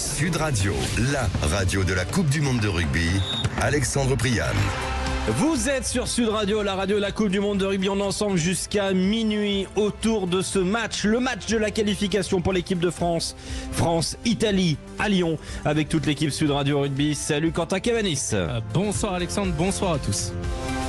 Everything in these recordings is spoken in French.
Sud Radio, la radio de la Coupe du Monde de rugby, Alexandre Priane. Vous êtes sur Sud Radio, la radio de la Coupe du Monde de rugby. On est ensemble jusqu'à minuit autour de ce match, le match de la qualification pour l'équipe de France. France-Italie à Lyon avec toute l'équipe Sud Radio Rugby. Salut Quentin Cavanis. Bonsoir Alexandre, bonsoir à tous.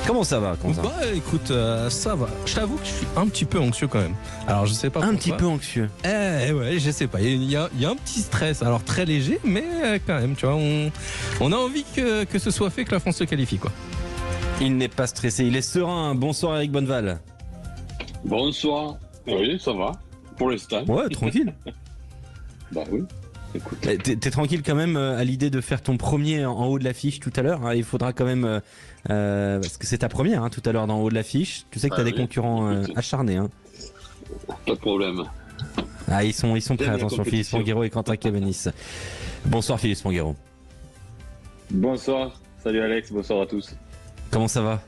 Comment ça va, Quentin ? Écoute, ça va. Je t'avoue que je suis un petit peu anxieux quand même. Alors je sais pas pourquoi. Un petit peu anxieux. Ouais, je sais pas. Il y a un petit stress. Alors très léger, mais quand même, tu vois, on a envie que ce soit fait, que la France se qualifie, quoi. Il n'est pas stressé, il est serein. Bonsoir Eric Bonneval. Bonsoir. Oui, ça va. Pour l'instant. Ouais, tranquille. Bah oui. Écoute. T'es tranquille quand même à l'idée de faire ton premier en haut de l'affiche tout à l'heure. Il faudra quand même, parce que c'est ta première tout à l'heure dans en haut de l'affiche. Tu sais que t'as des concurrents acharnés. Pas de problème. Ah, ils sont prêts. Attention, Philippe Sponguero et Quentin Cavanis. Bonsoir Philippe Sponguero. Bonsoir. Salut Alex. Bonsoir à tous. Comment ça va ?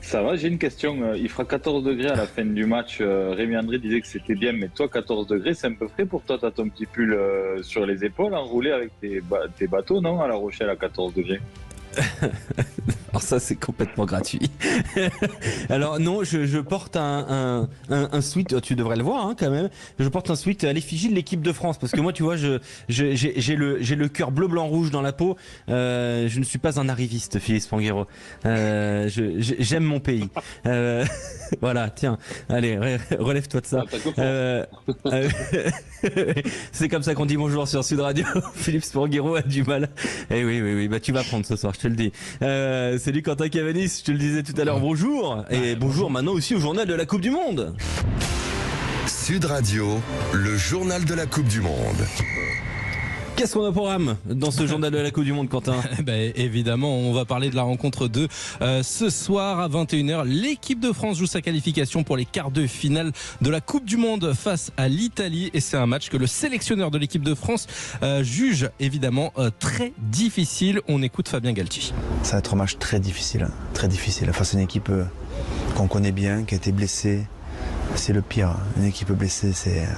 Ça va, j'ai une question. Il fera 14 degrés à la fin du match. Rémi André disait que c'était bien, mais toi, 14 degrés, c'est un peu frais pour toi. T'as ton petit pull sur les épaules, enroulé avec tes bateaux, non ? À La Rochelle à 14 degrés. Alors ça c'est complètement gratuit. Alors non, je porte un sweat, tu devrais le voir quand même. Je porte un sweat à l'effigie de l'équipe de France parce que moi tu vois j'ai le cœur bleu blanc rouge dans la peau. Je ne suis pas un arriviste, Philippe Sponguero. J'aime mon pays. Voilà, tiens, allez, relève-toi de ça. C'est comme ça qu'on dit bonjour sur Sud Radio. Philippe Sponguero a du mal. Eh oui, bah tu vas prendre ce soir, je te le dis. Salut Quentin Cavanis, je te le disais tout à l'heure, bonjour. Et bonjour maintenant aussi au journal de la Coupe du Monde. Sud Radio, le journal de la Coupe du Monde. Qu'est-ce qu'on a au programme dans ce journal de la Coupe du Monde, Quentin ? Évidemment, on va parler de la rencontre de ce soir à 21h. L'équipe de France joue sa qualification pour les quarts de finale de la Coupe du Monde face à l'Italie. Et c'est un match que le sélectionneur de l'équipe de France juge évidemment très difficile. On écoute Fabien Galtier. Ça va être un match très difficile face à une équipe qu'on connaît bien, qui a été blessée. C'est le pire. Une équipe blessée, c'est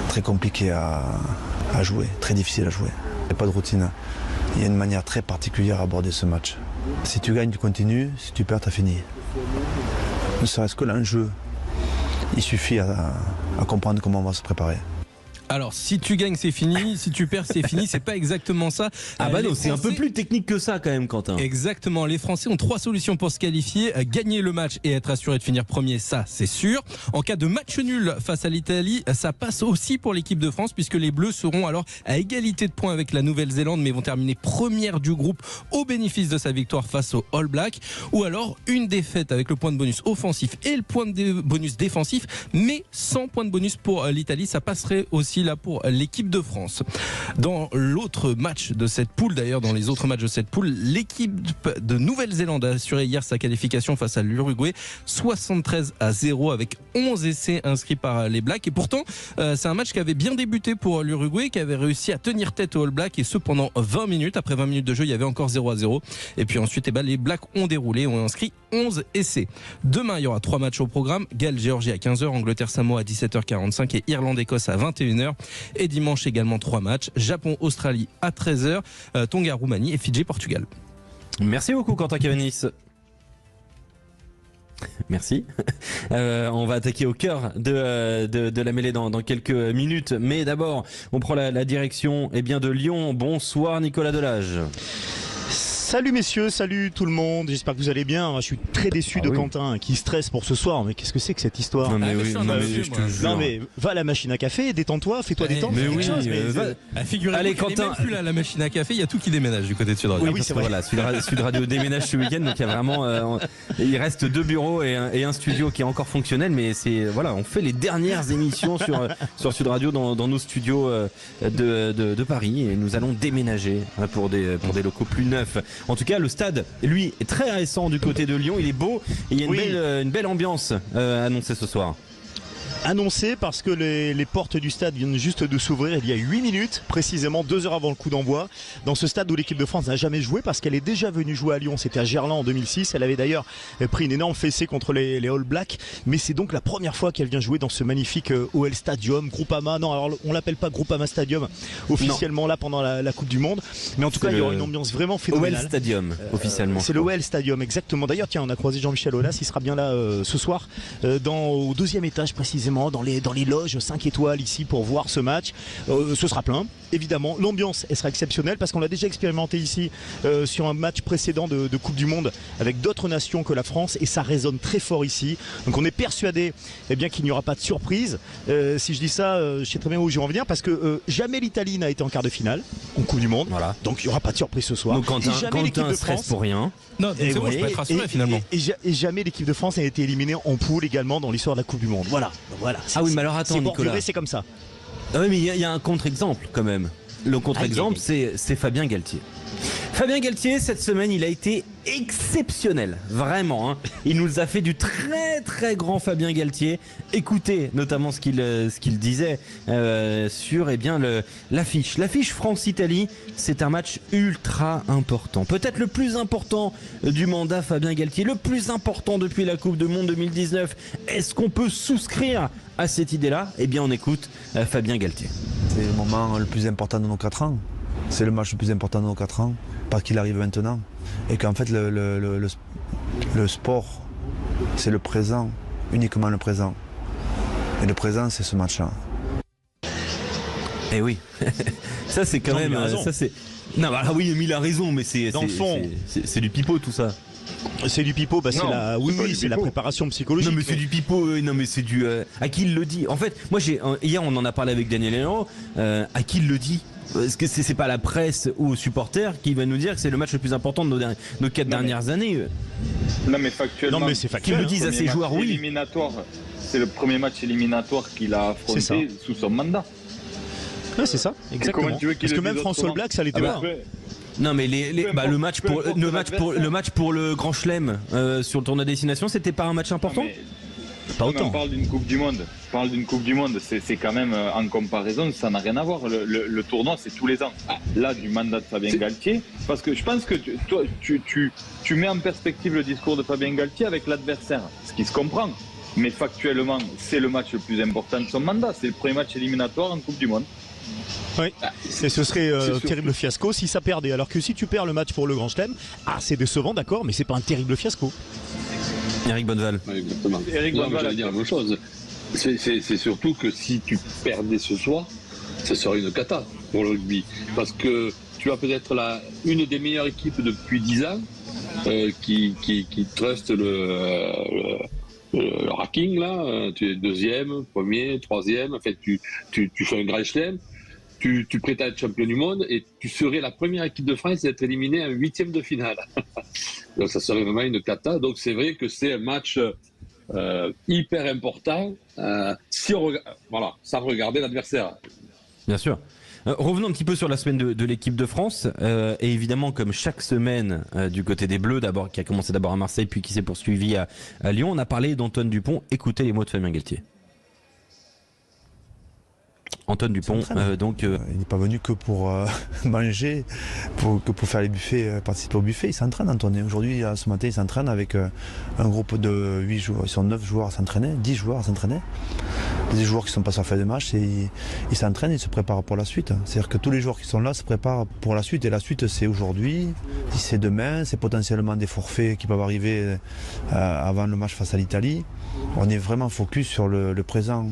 très compliqué à jouer, très difficile à jouer. Il n'y a pas de routine. Il y a une manière très particulière à aborder ce match. Si tu gagnes, tu continues. Si tu perds, tu as fini. Ne serait-ce que l'enjeu, il suffit à comprendre comment on va se préparer. Alors, si tu gagnes, c'est fini. Si tu perds, c'est fini. C'est pas exactement ça. Ah bah non, c'est un peu plus technique que ça quand même, Quentin. Exactement. Les Français ont 3 solutions pour se qualifier. Gagner le match et être assuré de finir premier, ça, c'est sûr. En cas de match nul face à l'Italie, ça passe aussi pour l'équipe de France puisque les Bleus seront alors à égalité de points avec la Nouvelle-Zélande mais vont terminer première du groupe au bénéfice de sa victoire face aux All Blacks. Ou alors une défaite avec le point de bonus offensif et le point de bonus défensif, mais sans point de bonus pour l'Italie. Ça passerait aussi là pour l'équipe de France. Dans l'autre match de cette poule, d'ailleurs dans les autres matchs de cette poule, l'équipe de Nouvelle-Zélande a assuré hier sa qualification face à l'Uruguay 73-0 avec 11 essais inscrits par les Blacks. Et pourtant, c'est un match qui avait bien débuté pour l'Uruguay, qui avait réussi à tenir tête aux All Blacks et ce pendant 20 minutes. Après 20 minutes de jeu, il y avait encore 0-0. Et puis ensuite, les Blacks ont déroulé, ont inscrit 11 essais. Demain, il y aura 3 matchs au programme. Galles-Géorgie à 15h, Angleterre-Samoa à 17h45 et Irlande-Écosse à 21h. Et dimanche également 3 matchs. Japon-Australie à 13h, Tonga-Roumanie et Fidji-Portugal. Merci beaucoup Quentin Cavanis. Merci. On va attaquer au cœur de la mêlée dans quelques minutes. Mais d'abord, on prend la direction de Lyon. Bonsoir Nicolas Delage. Salut messieurs, salut tout le monde, j'espère que vous allez bien. Je suis très déçu de Quentin qui stresse pour ce soir, mais qu'est-ce que c'est que cette histoire ? Non mais va à la machine à café, détends-toi, fais-toi détendre. Mais oui, allez Quentin, plus là, la machine à café, il y a tout qui déménage du côté de Sud Radio. Oui, c'est vrai. Voilà, Sud Radio déménage ce week-end, donc il y a vraiment, il reste 2 bureaux et un studio qui est encore fonctionnel, mais on fait les dernières émissions sur Sud Radio dans nos studios de Paris et nous allons déménager pour des locaux plus neufs. En tout cas, le stade, lui, est très récent du côté de Lyon. Il est beau et il y a une belle ambiance annoncée ce soir. Annoncé parce que les portes du stade viennent juste de s'ouvrir il y a 8 minutes, précisément 2 heures avant le coup d'envoi, dans ce stade où l'équipe de France n'a jamais joué parce qu'elle est déjà venue jouer à Lyon, c'était à Gerland en 2006, elle avait d'ailleurs pris une énorme fessée contre les All Blacks, mais c'est donc la première fois qu'elle vient jouer dans ce magnifique OL Stadium, Groupama, non alors on l'appelle pas Groupama Stadium officiellement là pendant la Coupe du Monde, mais en tout cas il y aura une ambiance vraiment phénoménale. OL Stadium officiellement. C'est le OL Stadium exactement, d'ailleurs tiens on a croisé Jean-Michel Aulas, il sera bien là ce soir au 2e étage précisément, dans les loges 5 étoiles ici pour voir ce match. Ce sera plein, évidemment. L'ambiance, elle sera exceptionnelle parce qu'on l'a déjà expérimenté ici sur un match précédent de Coupe du Monde avec d'autres nations que la France et ça résonne très fort ici. Donc on est persuadé qu'il n'y aura pas de surprise. Si je dis ça, je sais très bien où je vais en venir parce que jamais l'Italie n'a été en quart de finale en Coupe du Monde. Voilà. Donc il n'y aura pas de surprise ce soir. Donc jamais l'équipe de France pour rien. Non, c'est bon, je peux être rassuré finalement. Et jamais l'équipe de France n'a été éliminée en poule également dans l'histoire de la Coupe du Monde. Voilà. Ah oui, mais alors attends, Nicolas. C'est comme ça. Ah oui, mais il y a un contre-exemple quand même. Le contre-exemple, c'est Fabien Galtier. Fabien Galtier, cette semaine, il a été exceptionnel, vraiment. Hein. Il nous a fait du très très grand Fabien Galtier. Écoutez notamment ce qu'il disait sur l'affiche. L'affiche France-Italie, c'est un match ultra important. Peut-être le plus important du mandat Fabien Galtier, le plus important depuis la Coupe du Monde 2019. Est-ce qu'on peut souscrire à cette idée-là ? Eh bien, on écoute Fabien Galtier. C'est le moment le plus important de nos 4 ans. C'est le match le plus important de nos 4 ans, pas qu'il arrive maintenant. Et qu'en fait, le sport, c'est le présent, uniquement le présent. Et le présent, c'est ce match-là. Eh oui, ça c'est quand même... Ça, c'est... Non, bah, oui, mais il a raison, mais c'est du pipeau tout ça. C'est du pipeau, c'est la préparation psychologique. Non mais c'est du pipeau, non mais c'est du... à qui il le dit ? En fait, moi hier on en a parlé avec Daniel Hénaud, à qui il le dit ? Est-ce que c'est pas la presse ou aux supporters qui va nous dire que c'est le match le plus important de nos 4 dernières années ? Non mais factuellement, non, mais c'est factuel, qui me disent à ces joueurs oui. C'est le premier match éliminatoire qu'il a affronté sous son mandat. Ouais, c'est ça, exactement. Parce que même François Black, ça l'était pas. Non mais le match pour le Grand Chelem sur le tournoi destination, c'était pas un match important ? Pas autant. On parle d'une Coupe du Monde. C'est quand même en comparaison, ça n'a rien à voir. Le tournoi, c'est tous les ans. Là, du mandat de Fabien Galtier, parce que je pense que tu mets en perspective le discours de Fabien Galtier avec l'adversaire, ce qui se comprend. Mais factuellement, c'est le match le plus important de son mandat. C'est le premier match éliminatoire en Coupe du Monde. Oui, et ce serait un terrible fiasco si ça perdait. Alors que si tu perds le match pour le Grand Chelem, c'est décevant, d'accord, mais c'est pas un terrible fiasco. Eric Bonneval. Ouais, exactement. J'allais dire la même chose. C'est surtout que si tu perdais ce soir, ce serait une cata pour le rugby. Parce que tu as peut-être une des meilleures équipes depuis 10 ans qui trust le ranking là. Tu es 2e, 1er, 3e. En fait, tu fais un grand chelem. Tu prétends être champion du monde et tu serais la première équipe de France à être éliminée en 8e de finale. Donc ça serait vraiment une cata. Donc c'est vrai que c'est un match hyper important sans regarder l'adversaire. Bien sûr. Revenons un petit peu sur la semaine de l'équipe de France. Et évidemment, comme chaque semaine du côté des Bleus, qui a commencé d'abord à Marseille, puis qui s'est poursuivi à Lyon, on a parlé d'Antoine Dupont. Écoutez les mots de Fabien Galtier. Antoine Dupont, il n'est pas venu que pour manger, que pour faire les buffets, participer au buffet. Il s'entraîne, Antoine. Aujourd'hui, ce matin, il s'entraîne avec un groupe de 8 joueurs. Ils sont 9 joueurs à s'entraîner, 10 joueurs à s'entraîner. Des joueurs qui sont pas sur la feuille de match, et ils s'entraînent, ils se préparent pour la suite. C'est-à-dire que tous les joueurs qui sont là se préparent pour la suite. Et la suite, c'est aujourd'hui, c'est demain, c'est potentiellement des forfaits qui peuvent arriver avant le match face à l'Italie. On est vraiment focus sur le présent.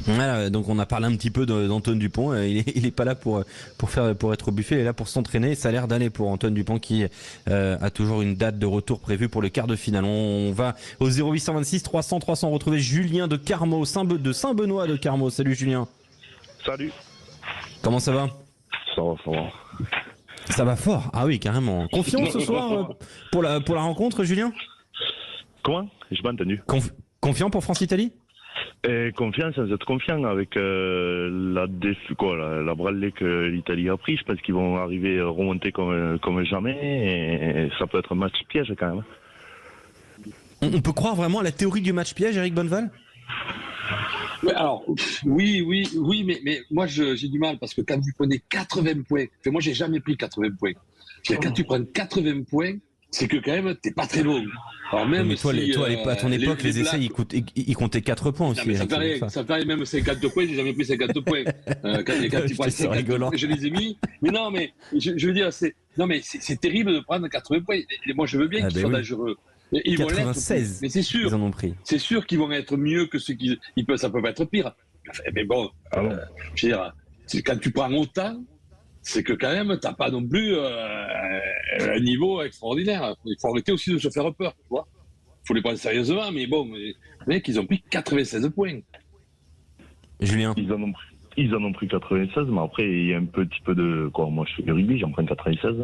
Voilà, donc on a parlé un petit peu d'Antoine Dupont. Il est pas là pour être au buffet, il est là pour s'entraîner. Ça a l'air d'aller pour Antoine Dupont qui a toujours une date de retour prévue pour le quart de finale. On va au 0826 300 300 retrouver Julien de Carmaux, de Saint-Benoît de Carmaux. Salut Julien. Salut. Comment ça va ? Ça va. Ça va fort. Ah oui, carrément. Confiant ce soir pour la rencontre, Julien ? Comment ? J'ai pas entendu. Confiant pour France-Italie ? Confiant sans être confiant avec la branlée que l'Italie a pris. Je pense qu'ils vont arriver à remonter comme jamais et ça peut être un match piège quand même. On peut croire vraiment à la théorie du match piège, Eric Bonneval ? Alors, oui, mais moi j'ai du mal parce que quand vous prenez 80 points, moi j'ai jamais pris 80 points. Quand tu prends 80 points, c'est que quand même t'es pas très loin. Alors même mais toi, si, à ton époque, les essais, ils comptaient 4 points aussi. Non, mais ça fait même 50 points, j'ai jamais pris 50 points. Quand tu prends 50 points, je les ai mis. Mais non, mais je veux dire, c'est terrible de prendre 80 points. Et moi, je veux bien qu'ils soient dangereux. Ils 96, vont mais c'est sûr. Ils en ont pris. C'est sûr qu'ils vont être mieux que ceux qui peuvent. Ça peut pas être pire. Mais bon, je veux dire, quand tu prends autant, c'est que quand même, t'as pas non plus un niveau extraordinaire. Il faut arrêter aussi de se faire peur, tu vois. Il faut les prendre sérieusement, mais bon, les mecs, ils ont pris 96 points. Julien. Ils en ont pris 96, mais après, il y a un petit peu de... Moi, je fais du rugby, j'en prends 96.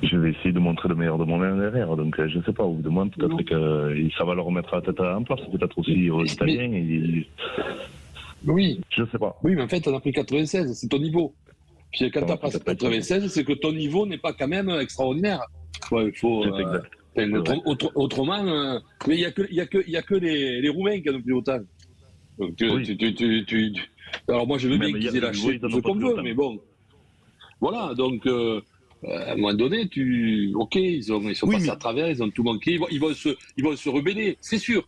Je vais essayer de montrer le meilleur de moi-même derrière. Donc, je ne sais pas, au bout de moi, peut-être que ça va leur remettre la tête en place. Peut-être aussi aux Italiens. Oui. Je ne sais pas. Oui, mais en fait, on a pris 96, c'est ton niveau. Puis quand tu as pris 96, c'est que ton niveau n'est pas quand même extraordinaire. Ouais, il faut... autrement... mais il n'y a que les Roumains qui en ont pris autant. Donc, alors moi je veux bien qu'ils aient lâché tout ce qu'on veut, mais bon. Voilà, donc à un moment donné, ils sont passés à travers, ils ont tout manqué, ils vont se rebeller, c'est sûr.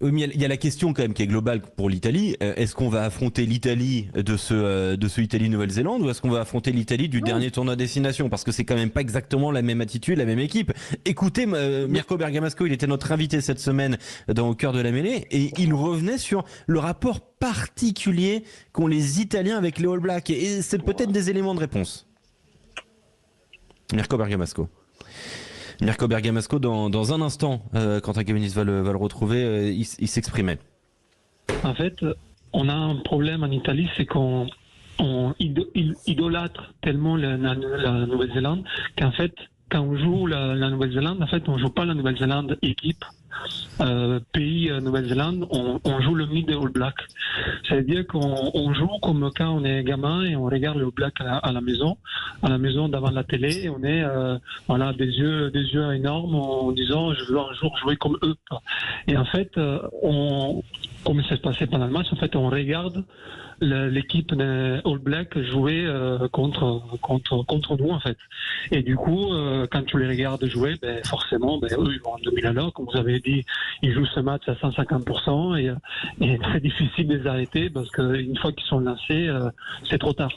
Oui, mais il y a la question quand même qui est globale pour l'Italie. Est-ce qu'on va affronter l'Italie de ce Italie-Nouvelle-Zélande ou est-ce qu'on va affronter l'Italie du dernier tournoi destination? Parce que c'est quand même pas exactement la même attitude, la même équipe. Écoutez, Mirko Bergamasco, il était notre invité cette semaine dans Au cœur de la mêlée et il revenait sur le rapport particulier qu'ont les Italiens avec les All Blacks. Et c'est peut-être des éléments de réponse. Mirko Bergamasco. Mirko Bergamasco, dans un instant, quand Kamenis va le retrouver, il s'exprimait. En fait, on a un problème en Italie, c'est qu'on idolâtre tellement la Nouvelle-Zélande qu'en fait, quand on joue la Nouvelle-Zélande, en fait, on joue pas la Nouvelle-Zélande équipe, pays Nouvelle-Zélande, on joue le mythe des All Blacks. C'est-à-dire qu'on joue comme quand on est gamin et on regarde les All Blacks à la maison devant la télé, et on est des yeux énormes en disant je veux un jour jouer comme eux. Et en fait, comme ça se passait pendant le match, en fait, on regarde l'équipe des All Blacks jouer contre nous en fait. Et du coup, quand tu les regardes jouer, forcément, eux ils vont en 2000 à l'heure. Comme vous avez dit, ils jouent ce match à 150% et c'est difficile de les arrêter parce qu'une fois qu'ils sont lancés, c'est trop tard.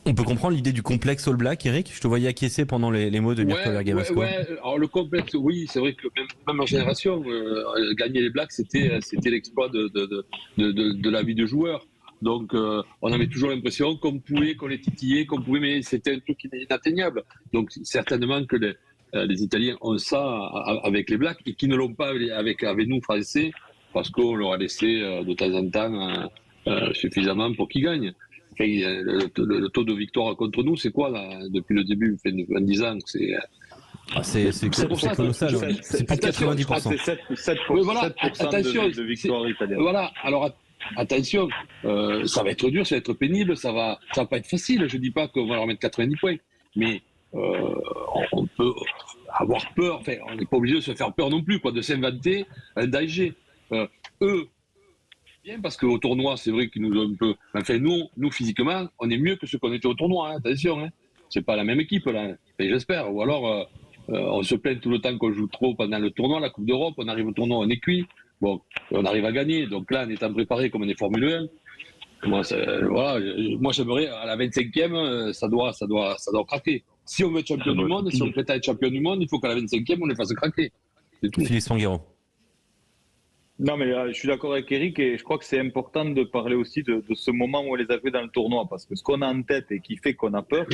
On peut comprendre l'idée du complexe All Black, Eric. Je te voyais acquiescer pendant les mots de Mirko Bergamasco. Alors le complexe, oui, c'est vrai que même en génération, gagner les Blacks, c'était l'exploit de la vie de joueur. Donc on avait toujours l'impression qu'on les titillait, mais c'était un truc inatteignable. Donc certainement que les Italiens ont ça avec les Blacks et qui ne l'ont pas avec nous Français, parce qu'on leur a laissé de temps en temps suffisamment pour qu'ils gagnent. Enfin, le taux de victoire contre nous, c'est quoi là depuis le début, en 10 ans, c'est colossal. C'est plus de 90%. C'est 7% de victoire italienne. Voilà. Alors attention, ça va être dur, ça va être pénible, ça va pas être facile. Je dis pas qu'on va leur mettre 90 points, mais on peut avoir peur. Enfin, on n'est pas obligé de se faire peur non plus, de s'inventer un danger. Eux. Bien parce qu'au tournoi, c'est vrai qu'ils nous ont un peu. Enfin, nous physiquement, on est mieux que ce qu'on était au tournoi. Attention, c'est pas la même équipe là. Enfin, j'espère. Ou alors, on se plaint tout le temps qu'on joue trop pendant le tournoi, la Coupe d'Europe. On arrive au tournoi, on est cuit. Bon, on arrive à gagner. Donc là, en étant préparé comme on est Formule 1, moi, j'aimerais à la 25e, ça doit craquer. Si on veut être champion du monde, si on prétend être champion du monde, il faut qu'à la 25e, on les fasse craquer. C'est tout. Philippe Spanghero. Non, mais je suis d'accord avec Eric et je crois que c'est important de parler aussi de ce moment où on les a vus dans le tournoi parce que ce qu'on a en tête et qui fait qu'on a peur,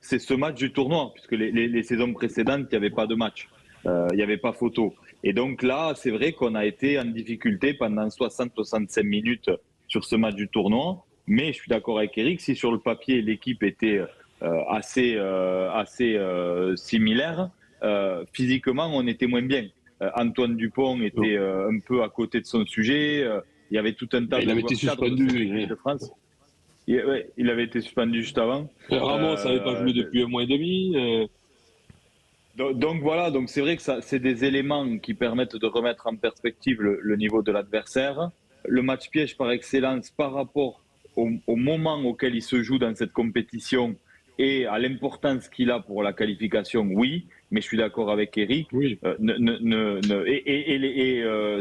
c'est ce match du tournoi puisque les saisons précédentes, il n'y avait pas de match, il n'y avait pas photo. Et donc là, c'est vrai qu'on a été en difficulté pendant 60-65 minutes sur ce match du tournoi, mais je suis d'accord avec Eric, si sur le papier l'équipe était assez similaire, physiquement on était moins bien. Antoine Dupont était un peu à côté de son sujet. Il y avait tout un tas de avait été suspendu de France. Il avait été suspendu juste avant. Ramos n'avait pas joué depuis un mois et demi. Donc voilà, donc c'est vrai que c'est des éléments qui permettent de remettre en perspective le niveau de l'adversaire. le match piège par excellence par rapport au moment auquel il se joue dans cette compétition et à l'importance qu'il a pour la qualification, oui, mais je suis d'accord avec Eric. Oui.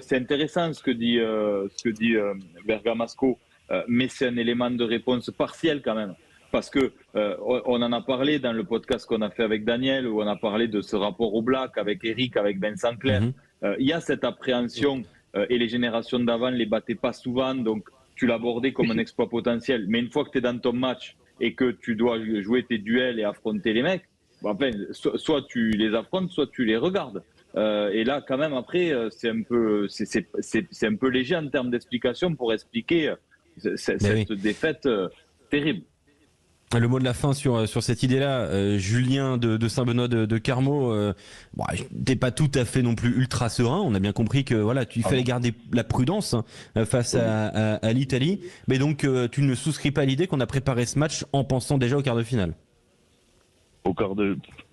C'est intéressant ce que dit Bergamasco, mais c'est un élément de réponse partiel quand même. Parce que on en a parlé dans le podcast qu'on a fait avec Daniel, où on a parlé de ce rapport au black avec Eric, avec Vincent Clerc. Il y a cette appréhension et les générations d'avant ne les battaient pas souvent, donc tu l'abordais comme un exploit potentiel. Mais une fois que tu es dans ton match et que tu dois jouer tes duels et affronter les mecs, enfin, soit tu les affrontes, soit tu les regardes. Et là, quand même, après, c'est un peu léger en termes d'explication pour expliquer cette défaite terrible. Le mot de la fin sur cette idée-là, Julien de Saint-Benoît de Carmaux, t'es pas tout à fait non plus ultra serein. On a bien compris que voilà, il fallait garder la prudence face à l'Italie, mais donc tu ne souscris pas à l'idée qu'on a préparé ce match en pensant déjà au quart de finale.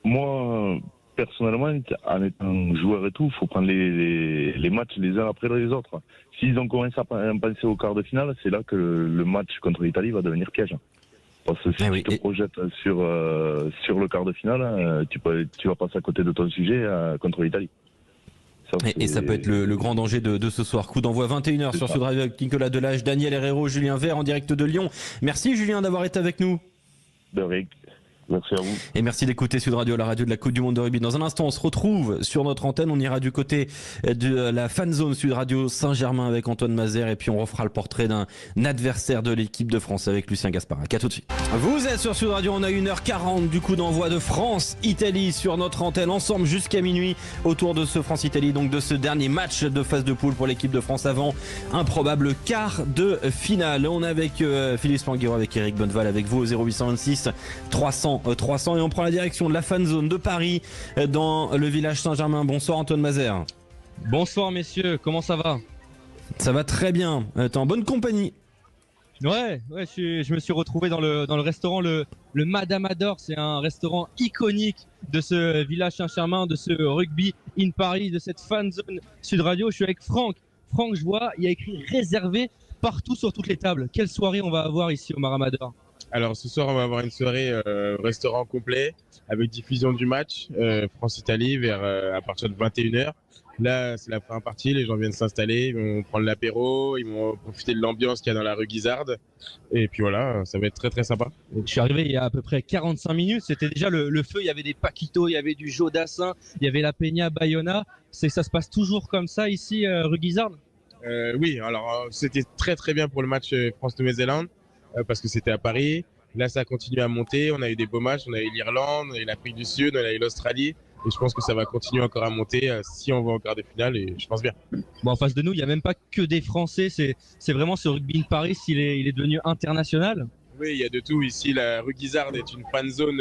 Moi, personnellement, en étant joueur et tout, il faut prendre les matchs les uns après les autres. S'ils ont commencé à penser au quart de finale, c'est là que le match contre l'Italie va devenir piège. Parce que si tu te projettes sur le quart de finale, tu vas passer à côté de ton sujet contre l'Italie. Et ça peut être le grand danger de ce soir. Coup d'envoi 21h sur Sud Radio avec Nicolas Delage, Daniel Herrero, Julien Vert en direct de Lyon. Merci Julien d'avoir été avec nous. De rien. Merci à vous. Et merci d'écouter Sud Radio, la radio de la Coupe du Monde de rugby. Dans un instant, on se retrouve sur notre antenne. On ira du côté de la fan zone Sud Radio Saint-Germain avec Antoine Mazère. Et puis on refera le portrait d'un adversaire de l'équipe de France avec Lucien Gasparac. À tout de suite. Vous êtes sur Sud Radio. On a 1h40 du coup d'envoi de France-Italie sur notre antenne. Ensemble jusqu'à minuit autour de ce France-Italie. Donc de ce dernier match de phase de poule pour l'équipe de France avant un probable quart de finale. On est avec Philippe Spanguero, avec Eric Bonneval, avec vous au 0826 300 et on prend la direction de la fan zone de Paris dans le village Saint-Germain. Bonsoir Antoine Mazère. Bonsoir messieurs, comment ça va? Ça va très bien, t'es en bonne compagnie. Ouais, je me suis retrouvé dans le restaurant le Madame Adore. C'est un restaurant iconique de ce village Saint-Germain, de ce rugby in Paris, de cette fan zone Sud Radio. Je suis avec Franck. Franck, je vois, il y a écrit réservé partout sur toutes les tables. Quelle soirée on va avoir ici au Maramador? Alors ce soir, on va avoir une soirée restaurant complet avec diffusion du match France-Italie à partir de 21h. Là, c'est la première partie, les gens viennent s'installer, ils vont prendre l'apéro, ils vont profiter de l'ambiance qu'il y a dans la rue Guisarde. Et puis voilà, ça va être très très sympa. Je suis arrivé il y a à peu près 45 minutes, c'était déjà le feu, il y avait des Paquito, il y avait du Joe Dassin, il y avait la Peña Bayona. Ça se passe toujours comme ça ici, rue Guisarde? Oui, alors c'était très très bien pour le match France-Nouvelle-Zélande. Parce que c'était à Paris. Là, ça a continué à monter. On a eu des beaux matchs. On a eu l'Irlande, on a eu l'Afrique du Sud, on a eu l'Australie. Et je pense que ça va continuer encore à monter si on va en quart de finale. Et je pense bien. Bon, en face de nous, il n'y a même pas que des Français. C'est vraiment ce rugby in Paris, il est devenu international. Oui, il y a de tout. Ici, la rue Guisarde est une fan zone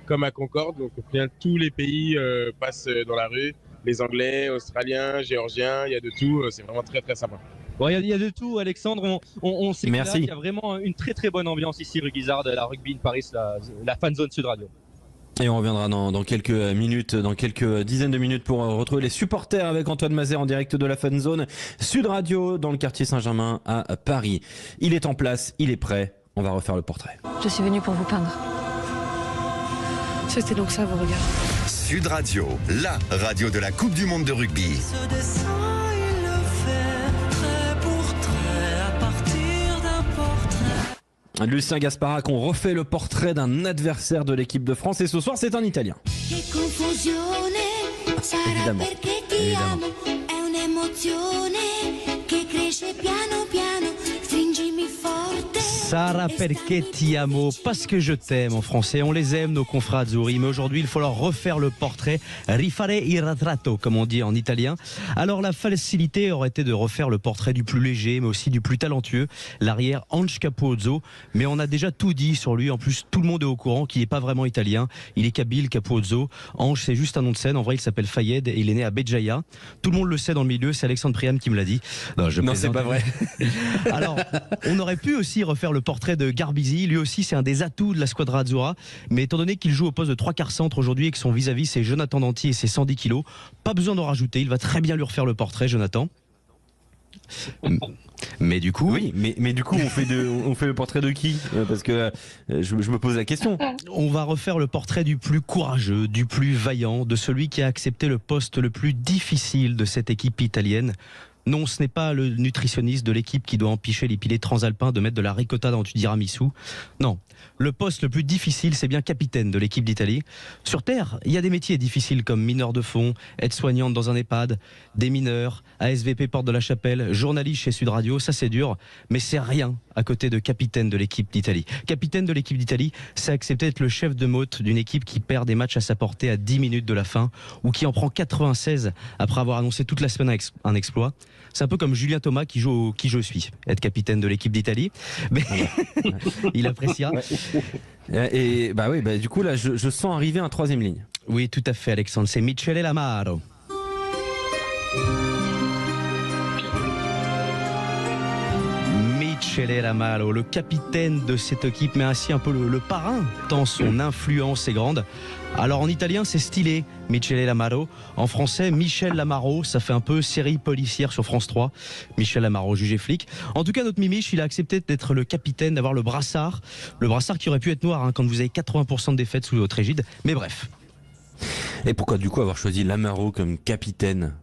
comme à Concorde. Donc, au final, tous les pays passent dans la rue. Les Anglais, Australiens, Géorgiens, il y a de tout. C'est vraiment très, très sympa. Bon, il y a de tout, Alexandre. On sait qu'il y a vraiment une très très bonne ambiance ici, rue Guisarde, la rugby in Paris, la fan zone Sud Radio. Et on reviendra dans quelques minutes, dans quelques dizaines de minutes pour retrouver les supporters avec Antoine Mazère en direct de la fan zone Sud Radio dans le quartier Saint-Germain à Paris. Il est en place, il est prêt. On va refaire le portrait. Je suis venue pour vous peindre. C'était donc ça vos regards. Sud Radio, la radio de la Coupe du Monde de rugby. Lucien Gasparac, on refait le portrait d'un adversaire de l'équipe de France et ce soir c'est un Italien. Évidemment. Sara perché ti amo, parce que je t'aime en français. On les aime, nos confrères azzurri, mais aujourd'hui il faut leur refaire le portrait, rifare il ritratto, comme on dit en italien. Alors la facilité aurait été de refaire le portrait du plus léger, mais aussi du plus talentueux, l'arrière Ange Capozzo. Mais on a déjà tout dit sur lui, en plus tout le monde est au courant qu'il n'est pas vraiment italien, il est kabyle, Capozzo. Ange c'est juste un nom de scène, en vrai il s'appelle Fayed et il est né à Béjaïa. Tout le monde le sait dans le milieu, c'est Alexandre Priam qui me l'a dit. Non, c'est pas vrai. Alors on aurait pu aussi refaire le portrait de Garbisi, lui aussi c'est un des atouts de la Squadra Azzurra, mais étant donné qu'il joue au poste de 3/4 centre aujourd'hui et que son vis-à-vis c'est Jonathan Danty et ses 110 kilos, pas besoin d'en rajouter, il va très bien lui refaire le portrait Jonathan. Mais du coup, oui, mais du coup, on fait le portrait de qui? Parce que je me pose la question. On va refaire le portrait du plus courageux, du plus vaillant, de celui qui a accepté le poste le plus difficile de cette équipe italienne. Non, ce n'est pas le nutritionniste de l'équipe qui doit empicher les pilets transalpins de mettre de la ricotta dans du tiramisu. Non, le poste le plus difficile, c'est bien capitaine de l'équipe d'Italie. Sur Terre, il y a des métiers difficiles comme mineur de fond, aide-soignante dans un EHPAD, démineur, ASVP Porte de la Chapelle, journaliste chez Sud Radio, ça c'est dur, mais c'est rien à côté de capitaine de l'équipe d'Italie. Capitaine de l'équipe d'Italie, c'est accepter d'être le chef de motte d'une équipe qui perd des matchs à sa portée à 10 minutes de la fin ou qui en prend 96 après avoir annoncé toute la semaine un exploit. C'est un peu comme Julien Thomas qui joue au Qui je suis, être capitaine de l'équipe d'Italie. Mais il appréciera. Et bah oui, du coup là, je sens arriver un troisième ligne. Oui, tout à fait, Alexandre. C'est Michele Lamaro. Michele Lamaro, le capitaine de cette équipe, mais ainsi un peu le parrain, tant son influence est grande. Alors en italien c'est stylé, Michele Lamaro. En français, Michel Lamaro, ça fait un peu série policière sur France 3. Michel Lamaro, jugé flic. En tout cas, notre Mimiche, il a accepté d'être le capitaine, d'avoir le brassard. Le brassard qui aurait pu être noir quand vous avez 80% de défaites sous votre égide. Mais bref. Et pourquoi du coup avoir choisi Lamaro comme capitaine ?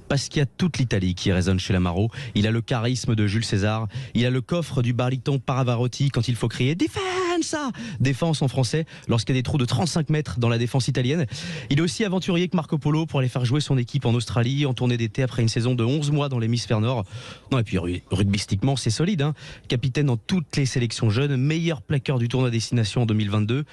Parce qu'il y a toute l'Italie qui résonne chez Lamaro. Il a le charisme de Jules César. Il a le coffre du baryton Paravarotti quand il faut crier « Difensa !» Défense en français lorsqu'il y a des trous de 35 mètres dans la défense italienne. Il est aussi aventurier que Marco Polo pour aller faire jouer son équipe en Australie en tournée d'été après une saison de 11 mois dans l'hémisphère nord. Non, et puis rugbystiquement, c'est solide. Capitaine dans toutes les sélections jeunes, meilleur plaqueur du tournoi Destination en 2022.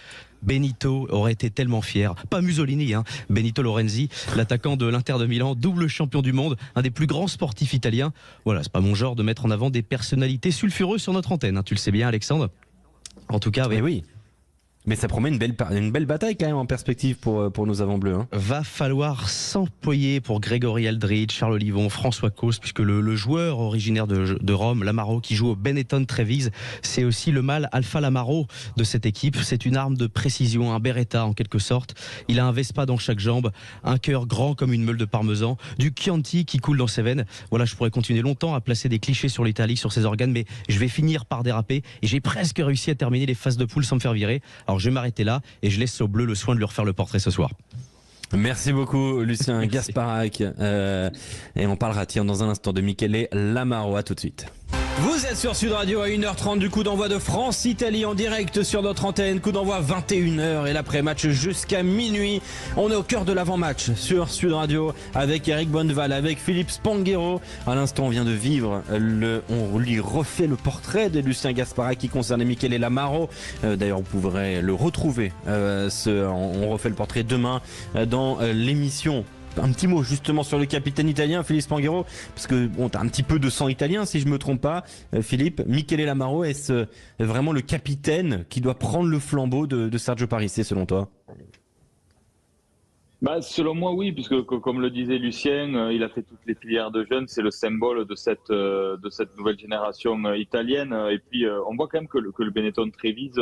Benito aurait été tellement fier, pas Mussolini, Benito Lorenzi, l'attaquant de l'Inter de Milan, double champion du monde, un des plus grands sportifs italiens. Voilà, c'est pas mon genre de mettre en avant des personnalités sulfureuses sur notre antenne, tu le sais bien Alexandre. En tout cas, oui. Mais ça promet une belle bataille quand même en perspective pour nos avants bleus. Va falloir s'employer pour Grégory Aldridge, Charles Olivon, François Causse, puisque le joueur originaire de Rome, Lamaro, qui joue au Benetton Trévise, c'est aussi le mâle Alpha Lamaro de cette équipe. C'est une arme de précision, un Beretta en quelque sorte. Il a un Vespa dans chaque jambe, un cœur grand comme une meule de parmesan, du Chianti qui coule dans ses veines. Voilà, je pourrais continuer longtemps à placer des clichés sur l'Italie, sur ses organes, mais je vais finir par déraper et j'ai presque réussi à terminer les phases de poule sans me faire virer. Alors je vais m'arrêter là et je laisse aux Bleus le soin de lui refaire le portrait ce soir. Merci beaucoup Lucien Gasparac. Et on parlera dans un instant de Michele Lamaro. À tout de suite. Vous êtes sur Sud Radio à 1h30 du coup d'envoi de France-Italie en direct sur notre antenne. Coup d'envoi 21h et l'après-match jusqu'à minuit. On est au cœur de l'avant-match sur Sud Radio avec Eric Bonneval, avec Philippe Spanghero. À l'instant, on vient de vivre on lui refait le portrait de Lucien Gasparac qui concernait Michele Lamaro. D'ailleurs, vous pourrez le retrouver. On refait le portrait demain dans l'émission. Un petit mot justement sur le capitaine italien Philippe Spanghero, parce que t'as un petit peu de sang italien si je me trompe pas, Philippe. Michele Lamaro, est-ce vraiment le capitaine qui doit prendre le flambeau de Sergio Parisse selon toi? Selon moi, oui, puisque comme le disait Lucien, il a fait toutes les filières de jeunes, c'est le symbole de cette nouvelle génération italienne. Et puis, on voit quand même que le Benetton Trévise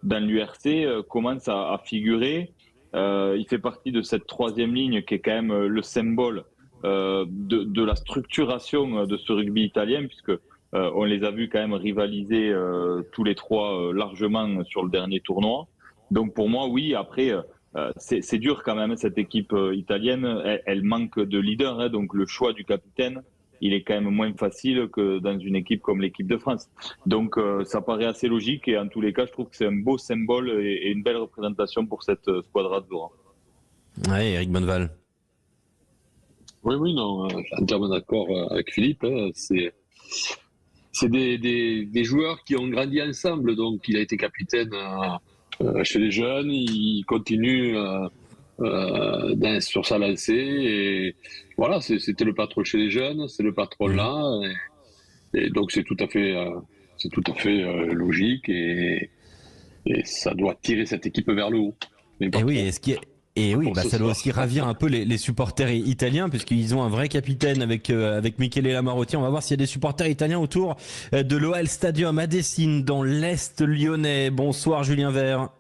dans l'URC commence à figurer. Il fait partie de cette troisième ligne qui est quand même le symbole de la structuration de ce rugby italien, puisque on les a vus quand même rivaliser tous les trois largement sur le dernier tournoi. Donc pour moi, oui, après, c'est dur quand même, cette équipe italienne, elle manque de leader, donc le choix du capitaine, il est quand même moins facile que dans une équipe comme l'équipe de France. Donc ça paraît assez logique et en tous les cas, je trouve que c'est un beau symbole et une belle représentation pour cette squadra Azzurra. Oui, Eric Bonneval. Oui, non, entièrement d'accord avec Philippe. C'est des joueurs qui ont grandi ensemble, donc il a été capitaine chez les jeunes, il continue sur sa lancée et voilà, c'était le patron chez les jeunes, c'est le patron là et donc c'est tout à fait logique et ça doit tirer cette équipe vers le haut. Ça doit aussi ravir un peu les supporters italiens puisqu'ils ont un vrai capitaine avec Michele Lamaro. On va voir s'il y a des supporters italiens autour de l'OL Stadium à Dessines dans l'Est lyonnais. Bonsoir Julien Vert.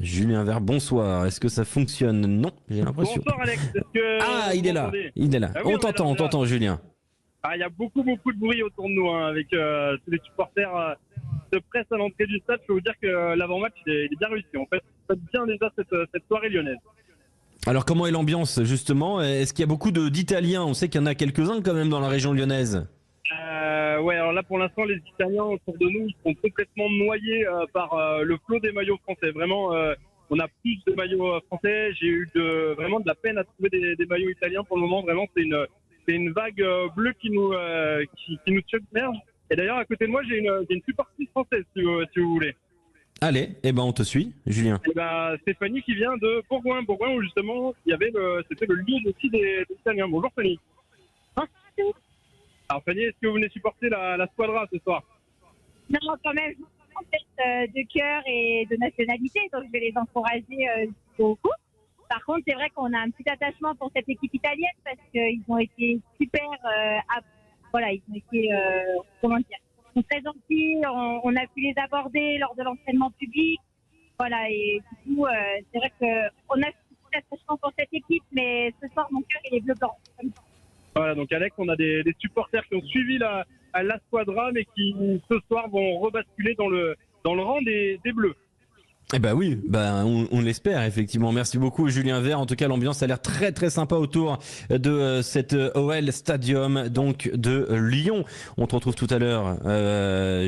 Julien Vert, bonsoir. Est-ce que ça fonctionne? Non, j'ai l'impression. Bonsoir Alex. Il est là. Il est là. Ah oui, on t'entend, Julien. Il y a beaucoup de bruit autour de nous avec tous les supporters de presse à l'entrée du stade. Je peux vous dire que l'avant-match il est bien réussi. En fait, ça bien déjà cette soirée lyonnaise. Alors comment est l'ambiance justement? Est-ce qu'il y a beaucoup d'Italiens? On sait qu'il y en a quelques-uns quand même dans la région lyonnaise. Ouais, alors là pour l'instant les Italiens autour de nous ils sont complètement noyés par le flot des maillots français. Vraiment, on a plus de maillots français. J'ai eu vraiment de la peine à trouver des maillots italiens pour le moment. Vraiment, c'est une vague bleue qui nous submerge. Et d'ailleurs à côté de moi j'ai une supportrice française si vous voulez. Allez, on te suit, Julien. Stéphanie qui vient de Bourgoin où justement c'était le lieu aussi des Italiens. Bonjour Fanny. Alors Fanny, est-ce que vous venez supporter la squadra ce soir? Non, quand même, en fait, de cœur et de nationalité, donc je vais les encourager beaucoup. Par contre, c'est vrai qu'on a un petit attachement pour cette équipe italienne parce qu'ils ont été super, ils ont été, comment dire, ils sont très gentils, on a pu les aborder lors de l'entraînement public, voilà, et du coup, c'est vrai qu'on a un attachement pour cette équipe, mais ce soir, mon cœur, il est bleu-blanc. Voilà, donc Alex, on a des supporters qui ont suivi la squadra, mais qui ce soir vont rebasculer dans le rang des Bleus. Eh ben oui, on l'espère effectivement. Merci beaucoup Julien Vert. En tout cas, l'ambiance a l'air très très sympa autour de cette OL Stadium donc de Lyon. On te retrouve tout à l'heure,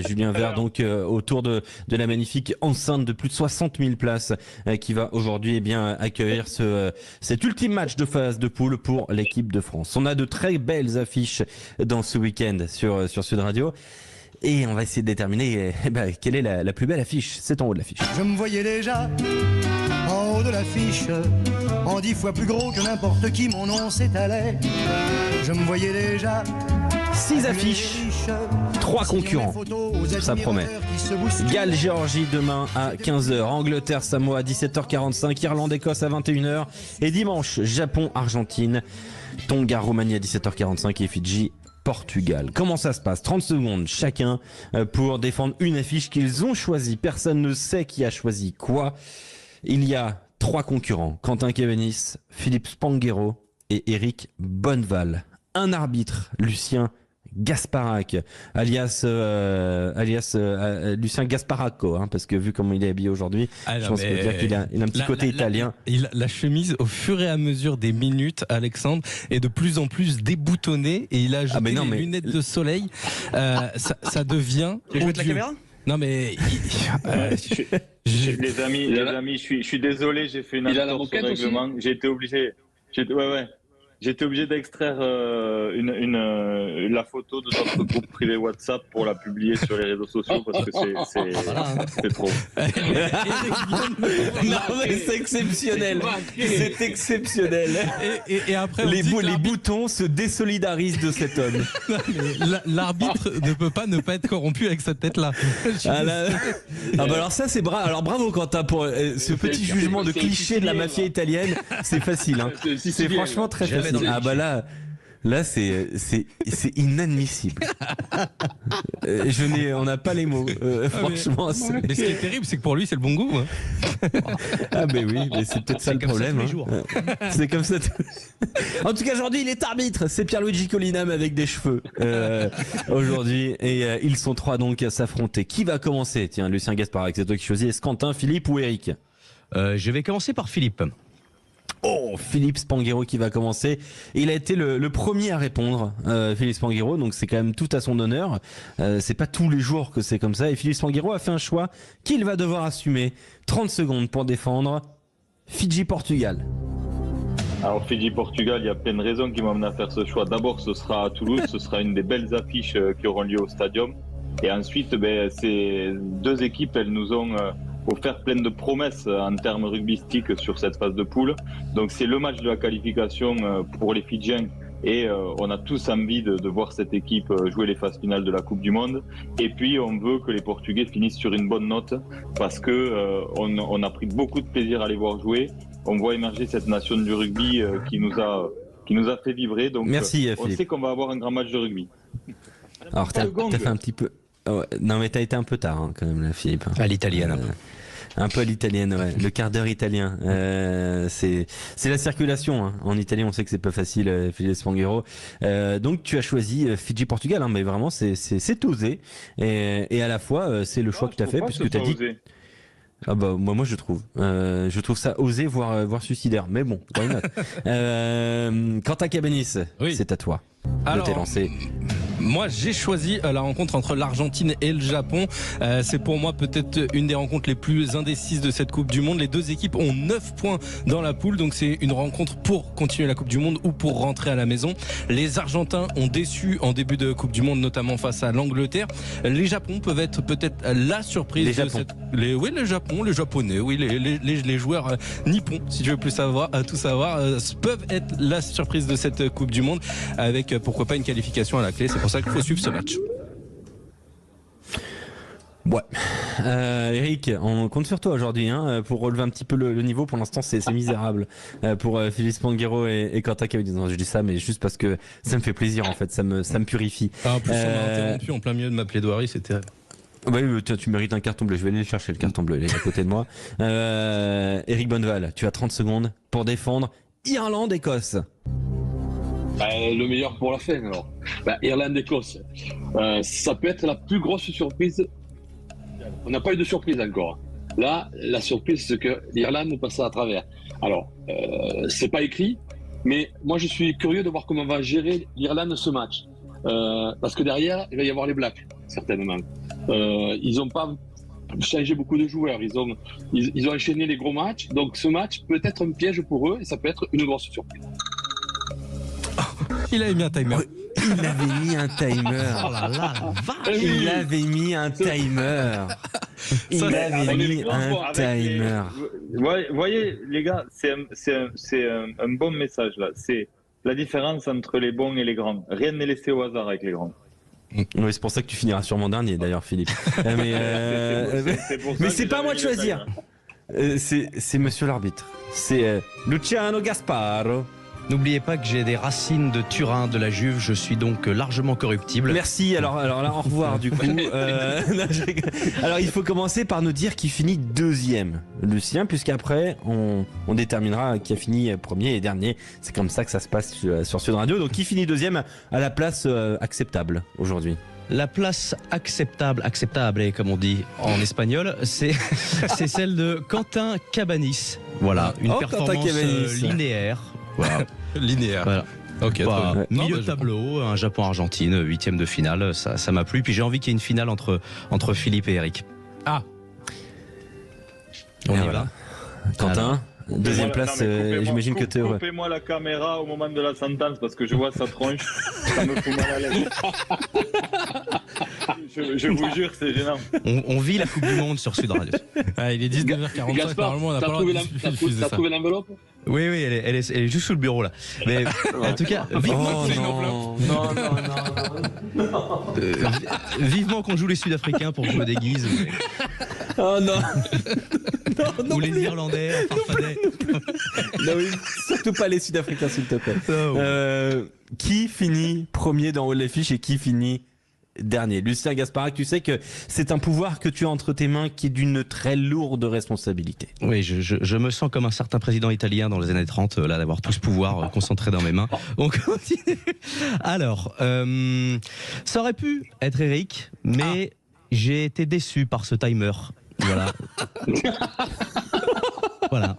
Julien Vert, donc autour de la magnifique enceinte de plus de 60 000 places qui va aujourd'hui accueillir cet ultime match de phase de poule pour l'équipe de France. On a de très belles affiches dans ce week-end sur Sud Radio. Et on va essayer de déterminer quelle est la plus belle affiche. C'est en haut de l'affiche. Je me voyais déjà en haut de l'affiche, en 10 fois plus gros que n'importe qui, mon nom s'étalait. Je me voyais déjà 6 affiches, 3 concurrents, ça promet. Galles-Géorgie demain à 15h, Angleterre-Samoa à 17h45, Irlande-Écosse à 21h et dimanche Japon-Argentine, Tonga-Roumanie à 17h45 et Fidji-Portugal. Comment ça se passe? 30 secondes chacun pour défendre une affiche qu'ils ont choisie. Personne ne sait qui a choisi quoi. Il y a 3 concurrents, Quentin Kévenis, Philippe Spanghero et Eric Bonneval. Un arbitre, Lucien Gasparac, alias Lucien Gasparaco, parce que vu comment il est habillé aujourd'hui, je pense qu'on peut dire qu'il a un petit côté italien. La chemise, au fur et à mesure des minutes, Alexandre, est de plus en plus déboutonnée et il a ajouté les lunettes de soleil. Ça devient... Tu veux jouer avec la caméra? Non mais... Les amis, je suis désolé, j'ai fait une erreur sur le règlement. J'ai été obligé... J'étais obligé d'extraire la photo de notre groupe privé WhatsApp pour la publier sur les réseaux sociaux parce que c'est trop. Non mais c'est exceptionnel. C'est exceptionnel. Et après, les boutons se désolidarisent de cet homme. L'arbitre ne peut pas ne pas être corrompu avec cette tête-là. Alors ça c'est bravo Quentin pour ce petit jugement de cliché de la mafia italienne. C'est facile. C'est franchement très facile. Là c'est inadmissible. On n'a pas les mots. Franchement. Mais ce qui est terrible, c'est que pour lui, c'est le bon goût. Oui, mais c'est peut-être ça le problème. C'est comme ça. En tout cas, aujourd'hui, il est arbitre. C'est Pierluigi Collinam avec des cheveux aujourd'hui, et ils sont 3 donc à s'affronter. Qui va commencer? Tiens, Lucien Gasparac, c'est toi qui choisis. Est-ce Quentin, Philippe ou Eric? Je vais commencer par Philippe. Philippe Spanghero qui va commencer. Il a été le premier à répondre, Philippe Spanghero, donc c'est quand même tout à son honneur. C'est pas tous les jours que c'est comme ça. Et Philippe Spanghero a fait un choix qu'il va devoir assumer. 30 secondes pour défendre Fidji-Portugal. Alors Fidji-Portugal, il y a plein de raisons qui m'amènent à faire ce choix. D'abord, ce sera à Toulouse, ce sera une des belles affiches qui auront lieu au Stadium. Et ensuite, ces 2 équipes, elles nous ont... offert plein de promesses en termes rugbystiques sur cette phase de poule. Donc c'est le match de la qualification pour les Fidjiens et on a tous envie de voir cette équipe jouer les phases finales de la Coupe du Monde. Et puis on veut que les Portugais finissent sur une bonne note parce que on a pris beaucoup de plaisir à les voir jouer. On voit émerger cette nation du rugby qui nous a fait vibrer. Donc merci, on sait qu'on va avoir un grand match de rugby. Alors t'as fait un petit peu... non mais t'as été un peu tard quand même là, Philippe. À l'italienne. Un peu à l'italienne, ouais. Le quart d'heure italien. C'est la circulation. Hein. En Italie, on sait que c'est pas facile, Philippe Spanghero. Donc tu as choisi Fidji-Portugal, hein, mais vraiment c'est osé. Et à la fois, c'est le choix que tu as fait, puisque tu as dit. Osé. Ah bah moi je trouve ça osé voire suicidaire, mais bon, why not. Quentin Cabanis, c'est à toi. Alors, de t'es lancé. Moi, j'ai choisi la rencontre entre l'Argentine et le Japon. C'est pour moi peut-être une des rencontres les plus indécises de cette Coupe du Monde. Les deux équipes ont 9 points dans la poule, donc c'est une rencontre pour continuer la Coupe du Monde ou pour rentrer à la maison. Les Argentins ont déçu en début de Coupe du Monde, notamment face à l'Angleterre. Les Japons peuvent être peut-être la surprise le Japon, les Japonais, oui, les joueurs nippons, si tu veux plus savoir, tout savoir, peuvent être la surprise de cette Coupe du Monde, avec pourquoi pas une qualification à la clé. C'est pour ça qu'il faut suivre ce match. Ouais. Eric, on compte sur toi aujourd'hui hein, pour relever un petit peu le niveau. Pour l'instant, c'est misérable pour Philippe Spanghero et Quentin Cabanis. Non, je dis ça, mais juste parce que ça me fait plaisir en fait, ça me purifie. En plus, on m'a interrompu en plein milieu de ma plaidoirie, c'était. Oui, tu mérites un carton bleu. Je vais aller le chercher, le carton bleu. Il est à côté de moi. Eric Bonneval, tu as 30 secondes pour défendre Irlande-Écosse. Le meilleur pour la fin alors. Irlande-Écosse. Ça peut être la plus grosse surprise. On n'a pas eu de surprise encore. Là, la surprise, c'est que l'Irlande passe à travers. Alors, c'est pas écrit, mais moi je suis curieux de voir comment va gérer l'Irlande ce match. Parce que derrière, il va y avoir les Blacks, certainement. Ils n'ont pas changé beaucoup de joueurs. Ils ont enchaîné les gros matchs. Donc ce match peut être un piège pour eux et ça peut être une grosse surprise. Il avait mis un timer. Il avait mis un timer. Oh là là, Il avait mis un timer. Il avait mis un timer. Vous voyez, les gars, c'est un bon message là. C'est la différence entre les bons et les grands. Rien n'est laissé au hasard avec les grands. Oui, c'est pour ça que tu finiras sûrement dernier d'ailleurs, Philippe. Mais c'est pas à moi de choisir. C'est monsieur l'arbitre. C'est Luciano Gasparo. N'oubliez pas que j'ai des racines de Turin, de la Juve, je suis donc largement corruptible. Merci, alors là, au revoir du coup. Non, alors il faut commencer par nous dire qui finit deuxième, Lucien, puisqu'après on déterminera qui a fini premier et dernier. C'est comme ça que ça se passe sur Sud Radio. Donc qui finit deuxième à la place acceptable aujourd'hui? La place acceptable, comme on dit en espagnol, c'est celle de Quentin Cabanis. Voilà, une performance linéaire. Voilà. Linéaire. Voilà. Ok. Milieu de tableau, un Japon-Argentine, 8e de finale, ça m'a plu. Puis j'ai envie qu'il y ait une finale entre Philippe et Eric. Ah. On y va. Quentin, deuxième place, j'imagine que tu es heureux. Coupez-moi la caméra au moment de la sentence parce que je vois sa tronche, ça me fout mal à l'aise. Je vous jure, c'est gênant. On vit la Coupe du Monde sur Sud Radio. Ah, il est 19h45, normalement on n'a pas le droit de diffuser ça. T'as trouvé l'enveloppe? Oui, elle est juste sous le bureau là. Mais en tout cas, vivement qu'on joue les Sud-Africains pour que je me déguise. Oh non. Ou les Irlandais, Farfadet. Non, oui, surtout pas les Sud-Africains, s'il te plaît. Qui finit premier dans All Fish et qui finit dernier? Lucien Gasparac, tu sais que c'est un pouvoir que tu as entre tes mains qui est d'une très lourde responsabilité. Oui, je me sens comme un certain président italien dans les années 30, là, d'avoir tout ce pouvoir concentré dans mes mains. On continue. Alors, ça aurait pu être Eric, mais j'ai été déçu par ce timer. Voilà. Voilà.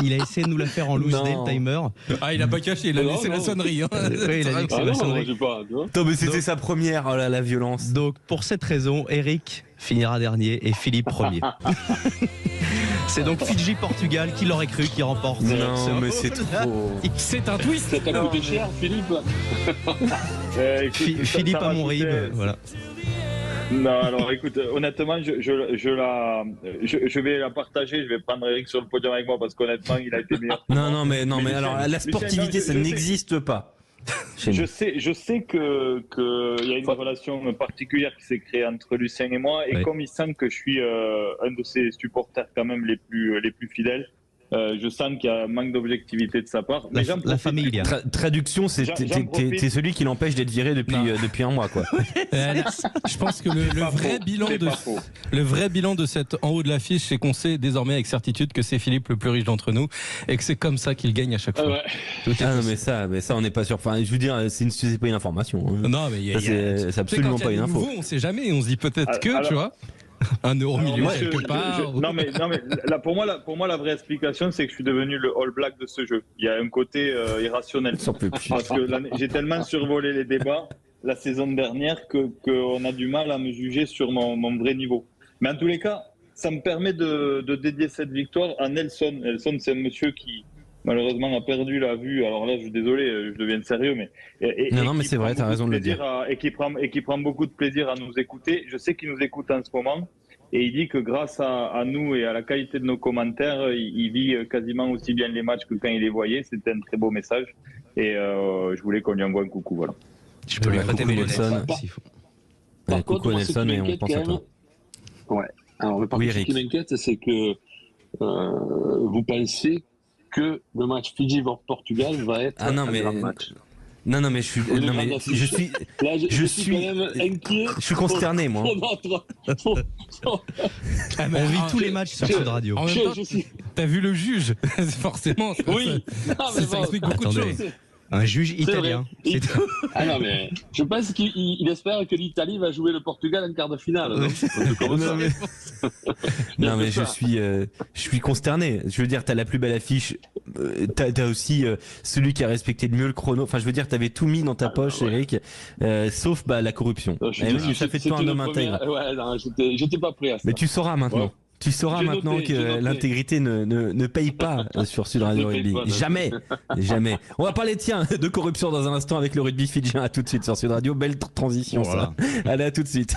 Il a essayé de nous la faire en loose day, le timer. Ah, il a pas caché, il a laissé la sonnerie. Hein. Oui, il a dit que c'est la sonnerie. Attends, mais c'était sa première, oh là, la violence. Donc, pour cette raison, Eric finira dernier et Philippe premier. C'est donc Fidji-Portugal, qui l'aurait cru, qui remporte. Non, mais c'est trop. C'est un twist. Ça t'a coûté cher, Philippe. Philippe à mon rib, voilà. Non, alors écoute, honnêtement, je vais la partager, je vais prendre Eric sur le podium avec moi parce qu'honnêtement, il a été meilleur. Non, mais alors la sportivité, ça n'existe pas. Je sais que il y a une relation particulière qui s'est créée entre Lucien et moi, et comme il sent que je suis un de ses supporters quand même les plus fidèles, Je sens qu'il y a un manque d'objectivité de sa part. Mais La famille. Traduction, c'est t'es celui qui l'empêche d'être viré depuis un mois, quoi. Je pense que le vrai bilan de cette en haut de l'affiche, c'est qu'on sait désormais avec certitude que c'est Philippe le plus riche d'entre nous et que c'est comme ça qu'il gagne à chaque fois. Non, mais ça on n'est pas sûr. Enfin, je veux dire, c'est pas une information. Hein. Non, mais c'est absolument pas une info. Nouveau, on sait jamais. On se dit peut-être tu vois. 1 euro million quelque part. Non mais là, pour moi la vraie explication c'est que je suis devenu le All Black de ce jeu. Il y a un côté irrationnel parce que j'ai tellement survolé les débats la saison dernière qu'on a du mal à me juger sur mon vrai niveau. Mais en tous les cas, ça me permet de dédier cette victoire à Nelson. Nelson, c'est un monsieur qui malheureusement a perdu la vue. Alors là, je suis désolé, je deviens sérieux, mais non, mais c'est vrai, t'as raison de le dire. Et qui prend beaucoup de plaisir à nous écouter. Je sais qu'il nous écoute en ce moment, et il dit que grâce à nous et à la qualité de nos commentaires, il vit quasiment aussi bien les matchs que quand il les voyait. C'était un très beau message, et je voulais qu'on lui envoie un coucou, voilà. Je peux lui prêter mes Nelson. Par contre, coucou Nelson, et on pense à toi. Ouais. Alors, ce qui m'inquiète, c'est que vous pensez que le match Fidji-Portugal va être un grand match. Non, mais je suis quand même inquiet. Je suis consterné, moi. On vit tous les matchs sur Sud Radio. En même temps, t'as vu le juge, forcément. Oui. Ça explique beaucoup de choses. Un juge italien. Non, mais je pense qu'il espère que l'Italie va jouer le Portugal en quart de finale. Non, mais je suis consterné. Je veux dire, t'as la plus belle affiche. T'as aussi celui qui a respecté le mieux le chrono. Enfin, je veux dire, t'avais tout mis dans ta poche, Eric, sauf la corruption. Ça fait de toi un homme intègre. Ouais, non, j'étais pas prêt à ça. Mais tu sauras maintenant. Ouais. Tu sauras maintenant que l'intégrité ne paye pas sur Sud Radio Rugby. Jamais. On va parler de corruption dans un instant avec le rugby fidjien. À tout de suite sur Sud Radio. Belle transition, ça. Allez, à tout de suite.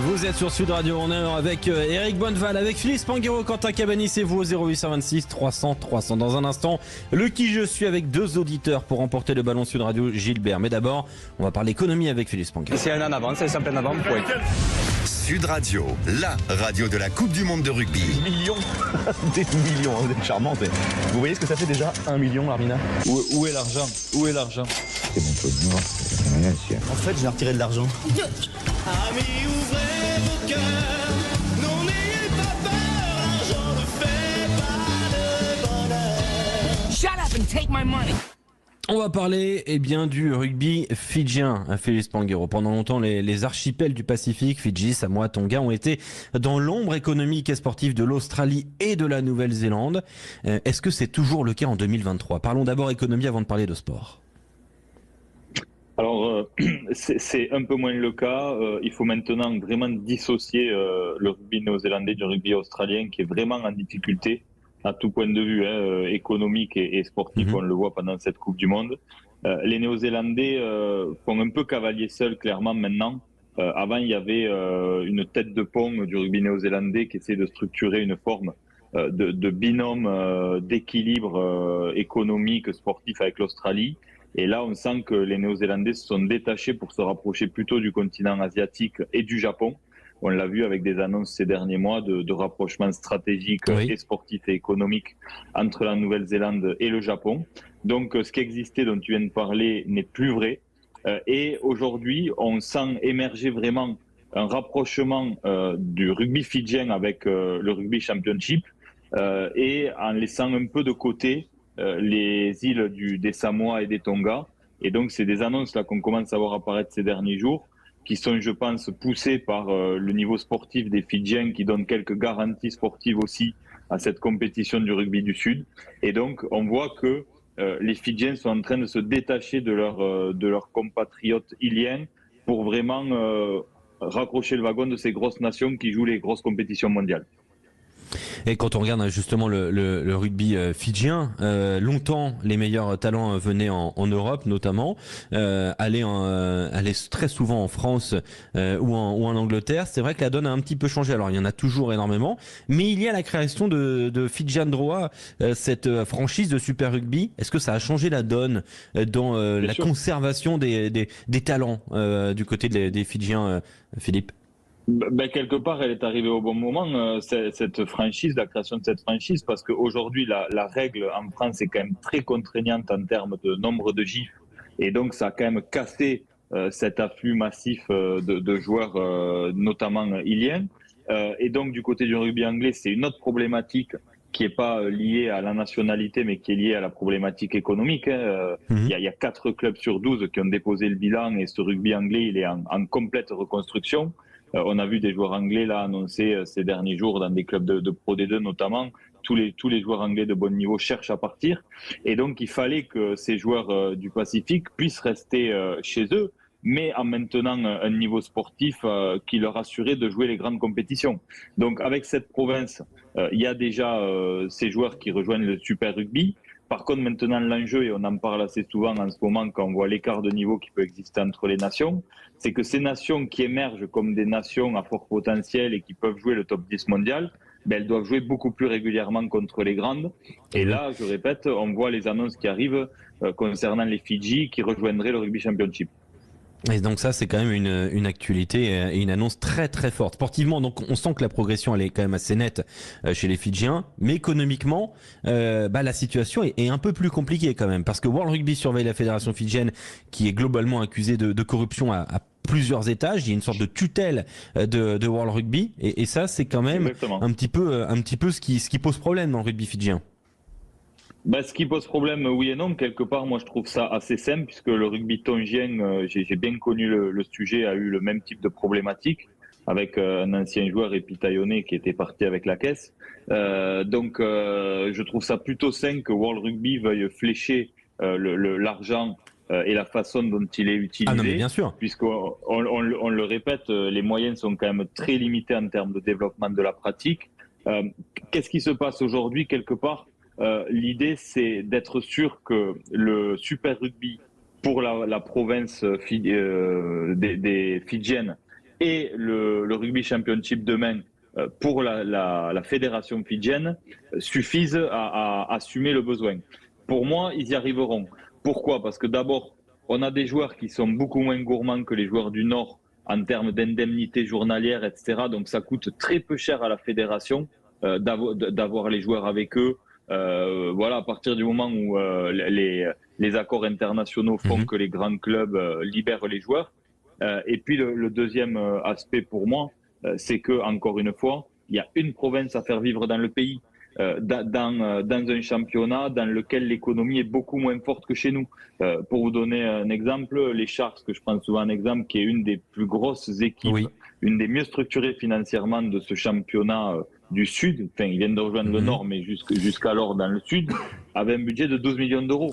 Vous êtes sur Sud Radio. On est avec Eric Bonneval, avec Philippe Spanghero, Quentin Cabanis et vous au 0826 300 300. Dans un instant, le qui je suis avec 2 auditeurs pour remporter le ballon Sud Radio, Gilbert. Mais d'abord, on va parler économie avec Philippe Spanghero. C'est un en avant, c'est simple en avant. Ouais. Sud Radio, la radio de la Coupe du Monde de rugby. Des millions, vous êtes charmante. Vous voyez ce que ça fait déjà 1 million, Larmina? Où est l'argent? C'est mon peu de noir, c'est rien ici. En fait, j'ai retiré de l'argent. Amis, ouvrez vos cœurs, non n'ayez pas peur, l'argent ne fait pas le bonheur. Shut up and take my money. On va parler du rugby fidjien, Philippe Spanghero. Pendant longtemps, les archipels du Pacifique, Fidji, Samoa, Tonga, ont été dans l'ombre économique et sportive de l'Australie et de la Nouvelle-Zélande. Est-ce que c'est toujours le cas en 2023? Parlons d'abord économie avant de parler de sport. Alors, c'est un peu moins le cas. Il faut maintenant vraiment dissocier le rugby néo-zélandais du rugby australien qui est vraiment en difficulté à tout point de vue, économique et sportif, on le voit pendant cette Coupe du Monde. Les Néo-Zélandais font un peu cavalier seul, clairement, maintenant. Avant, il y avait une tête de pont du rugby néo-zélandais qui essayait de structurer une forme de binôme d'équilibre économique, sportif avec l'Australie. Et là, on sent que les Néo-Zélandais se sont détachés pour se rapprocher plutôt du continent asiatique et du Japon. On l'a vu avec des annonces ces derniers mois de rapprochement stratégique et sportif et économique entre la Nouvelle-Zélande et le Japon. Donc, ce qui existait, dont tu viens de parler, n'est plus vrai. Et aujourd'hui, on sent émerger vraiment un rapprochement du rugby fidjien avec le rugby championship et en laissant un peu de côté les îles des Samoa et des Tonga. Et donc, c'est des annonces là qu'on commence à voir apparaître ces derniers jours, qui sont, je pense, poussés par le niveau sportif des Fidjiens, qui donnent quelques garanties sportives aussi à cette compétition du rugby du Sud. Et donc, on voit que les Fidjiens sont en train de se détacher de leurs compatriotes iliens pour vraiment raccrocher le wagon de ces grosses nations qui jouent les grosses compétitions mondiales. Et quand on regarde justement le rugby fidjien, longtemps les meilleurs talents venaient en Europe notamment, allaient très souvent en France ou en Angleterre. C'est vrai que la donne a un petit peu changé. Alors il y en a toujours énormément, mais il y a la création de Fidjian Drua, cette franchise de Super Rugby. Est-ce que ça a changé la donne dans conservation des talents du côté des Fidjiens, Philippe? Quelque part, elle est arrivée au bon moment, cette franchise, la création de cette franchise, parce qu'aujourd'hui, la règle en France est quand même très contraignante en termes de nombre de gifs. Et donc, ça a quand même cassé cet afflux massif de joueurs, notamment iliens. Et donc, du côté du rugby anglais, c'est une autre problématique qui n'est pas liée à la nationalité, mais qui est liée à la problématique économique. Il y a 4 clubs sur 12 qui ont déposé le bilan, et ce rugby anglais, il est en complète reconstruction. On a vu des joueurs anglais là annoncer ces derniers jours dans des clubs de Pro D2 notamment. Tous les joueurs anglais de bon niveau cherchent à partir. Et donc, il fallait que ces joueurs du Pacifique puissent rester chez eux, mais en maintenant un niveau sportif qui leur assurait de jouer les grandes compétitions. Donc, avec cette province, il y a déjà ces joueurs qui rejoignent le Super Rugby. Par contre, maintenant, l'enjeu, et on en parle assez souvent en ce moment quand on voit l'écart de niveau qui peut exister entre les nations, c'est que ces nations qui émergent comme des nations à fort potentiel et qui peuvent jouer le top 10 mondial, elles doivent jouer beaucoup plus régulièrement contre les grandes. Et là, je répète, on voit les annonces qui arrivent concernant les Fidji qui rejoindraient le Rugby Championship. Et donc ça, c'est quand même une actualité et une annonce très très forte. Sportivement, donc on sent que la progression elle est quand même assez nette chez les Fidjiens, mais économiquement, la situation est un peu plus compliquée quand même, parce que World Rugby surveille la fédération fidjienne qui est globalement accusée de corruption à plusieurs étages. Il y a une sorte de tutelle de World Rugby, et ça c'est quand même un petit peu ce qui pose problème dans le rugby fidjien. Ce qui pose problème, oui et non. Quelque part, moi, je trouve ça assez simple, puisque le rugby tongien, j'ai bien connu le sujet, a eu le même type de problématique, avec un ancien joueur, Epitayone, qui était parti avec la caisse. Donc, je trouve ça plutôt sain que World Rugby veuille flécher l'argent et la façon dont il est utilisé. Ah non, mais bien sûr. Puisqu'on on le répète, les moyens sont quand même très limités en termes de développement de la pratique. Qu'est-ce qui se passe aujourd'hui, quelque part? L'idée, c'est d'être sûr que le Super Rugby pour la province des Fidjiennes et le Rugby Championship demain pour la fédération fidjienne suffisent à assumer le besoin. Pour moi, ils y arriveront. Pourquoi? Parce que d'abord, on a des joueurs qui sont beaucoup moins gourmands que les joueurs du Nord en termes d'indemnités journalières, etc. Donc ça coûte très peu cher à la fédération d'avoir les joueurs avec eux. À partir du moment où les accords internationaux font que les grands clubs libèrent les joueurs. Et puis le deuxième aspect pour moi, c'est que, encore une fois, il y a une province à faire vivre dans le pays, dans un championnat dans lequel l'économie est beaucoup moins forte que chez nous. Pour vous donner un exemple, les Sharks, que je prends souvent un exemple, qui est une des plus grosses équipes, une des mieux structurées financièrement de ce championnat du Sud, enfin ils viennent de rejoindre le Nord, mais jusqu'alors dans le Sud, avait un budget de 12 millions d'euros.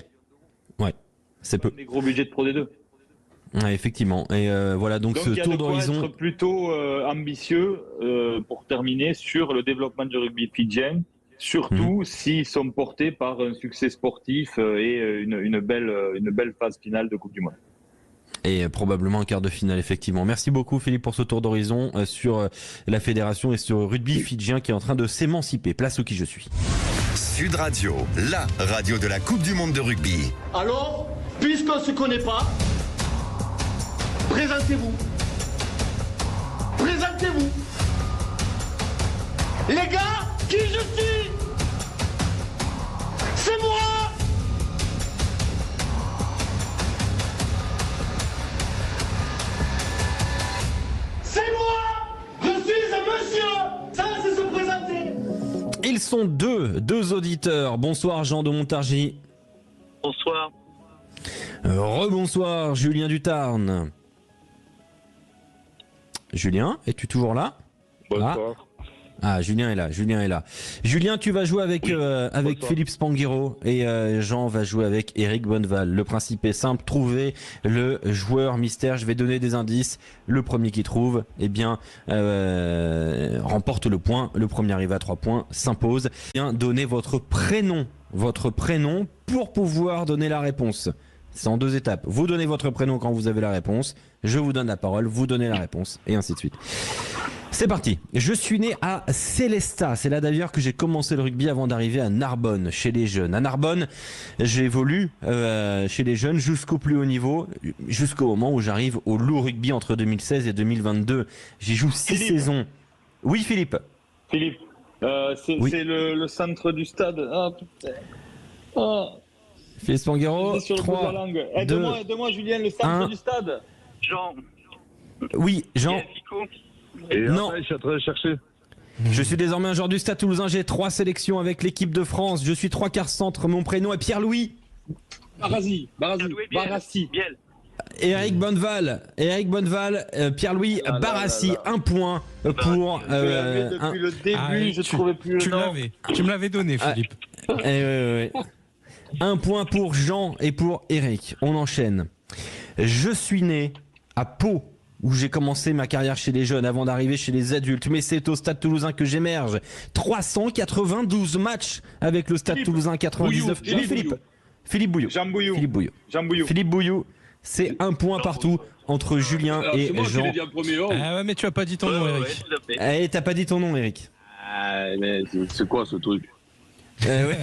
Ouais, c'est peu. Des gros budgets de Pro D2. Ouais, effectivement. Et voilà, donc ce tour d'horizon. Il y a de quoi être plutôt ambitieux pour terminer sur le développement du rugby fidjien, surtout s'ils sont portés par un succès sportif et une belle phase finale de Coupe du Monde. Et probablement un quart de finale, effectivement. Merci beaucoup, Philippe, pour ce tour d'horizon sur la fédération et sur le rugby fidjien qui est en train de s'émanciper. Place au qui je suis. Sud Radio, la radio de la Coupe du Monde de rugby. Alors, puisqu'on ne se connaît pas, présentez-vous. Présentez-vous. Les gars, qui je suis? C'est moi! C'est moi! Je suis un monsieur! Ça, c'est se présenter! Ils sont deux auditeurs. Bonsoir, Jean de Montargis. Bonsoir. Rebonsoir, Julien du Tarn. Julien, es-tu toujours là? Bonsoir. Ah, Julien est là. Julien, tu vas jouer avec Philippe Spanghero et Jean va jouer avec Eric Bonneval. Le principe est simple, trouver le joueur mystère. Je vais donner des indices. Le premier qui trouve, remporte le point. Le premier arrivé à 3 points s'impose. Bien, donnez votre prénom pour pouvoir donner la réponse. C'est en 2 étapes. Vous donnez votre prénom quand vous avez la réponse. je vous donne la parole, vous donnez la réponse, et ainsi de suite. C'est parti. Je suis né à Célestat. C'est là d'ailleurs que j'ai commencé le rugby avant d'arriver à Narbonne, chez les jeunes. À Narbonne, j'évolue chez les jeunes jusqu'au plus haut niveau, jusqu'au moment où j'arrive au Loup Rugby entre 2016 et 2022. J'y joue 6 saisons. Oui, Philippe. Philippe, c'est le centre du stade. Ah, putain. Oh. Philippe Spanghero, 3, 2, Aide-moi, Julien, le centre 1. du stade. Jean. Oui, Jean. Non. Je suis en train de chercher. Je suis désormais un joueur du Stade Toulousain. J'ai 3 sélections avec l'équipe de France. Je suis 3/4 centre. Mon prénom est Pierre-Louis. Barassi. Biel. Eric Bonneval, Pierre-Louis Barassi, 1 point pour. Depuis le début, je trouvais plus le nom. Tu me l'avais donné, Philippe. Ouais. 1 point pour Jean et pour Eric. On enchaîne. Je suis né à Pau, où j'ai commencé ma carrière chez les jeunes avant d'arriver chez les adultes. Mais c'est au Stade Toulousain que j'émerge. 392 matchs avec le Stade Toulousain, 99. Philippe Bouillot. Philippe Bouillot. C'est 1 point partout entre Julien et Jean. Ah ouais, mais tu as pas dit ton nom, Eric. Eh, t'as pas dit ton nom, Eric. Ah, mais c'est quoi ce truc? Ouais.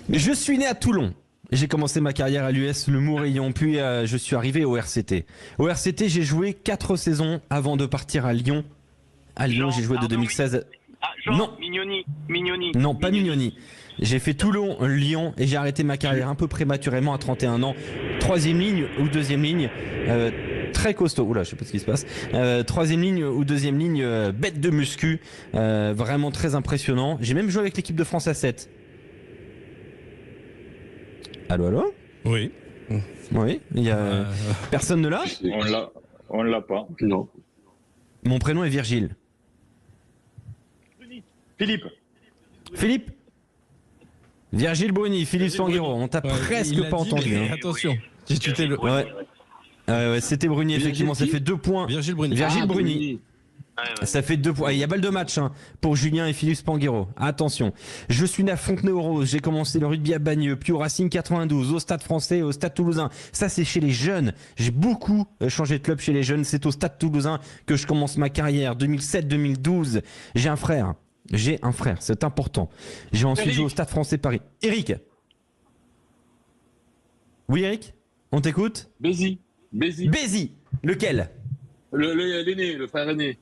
Je suis né à Toulon. J'ai commencé ma carrière à l'US Le Mourillon, puis je suis arrivé au RCT. Au RCT, j'ai joué 4 saisons avant de partir à Lyon. À Lyon, j'ai joué de 2016. Non. Mignoni. Non, pas Mignoni. J'ai fait Toulon, Lyon et j'ai arrêté ma carrière un peu prématurément à 31 ans. 3e ligne ou 2e ligne, très costaud. Oula, je sais pas ce qui se passe. 3e ligne ou 2e ligne, bête de muscu, vraiment très impressionnant. J'ai même joué avec l'équipe de France à 7. Allô? Oui. Oui, il y a personne ne l'a? On l'a pas. Non. Mon prénom est Virgile. Philippe. Virgile Bruni, Philippe Spanghero. On t'a presque pas entendu. Hein. Attention. Ouais, c'était Bruni, effectivement. Ça fait 2 points. Virgile Bruni. Bruni. Ça fait 2 points. Il y a balle de match pour Julien et Philippe Spanghero. Attention. Je suis né à Fontenay-aux-Roses. J'ai commencé le rugby à Bagneux, puis au Racing 92, au Stade Français, au Stade Toulousain. Ça, c'est chez les jeunes. J'ai beaucoup changé de club chez les jeunes. C'est au Stade Toulousain que je commence ma carrière. 2007-2012. J'ai un frère, c'est important. J'ai ensuite joué au Stade Français Paris. Eric. Oui, Eric, on t'écoute. Bézi. Lequel? L'aîné, le frère aîné.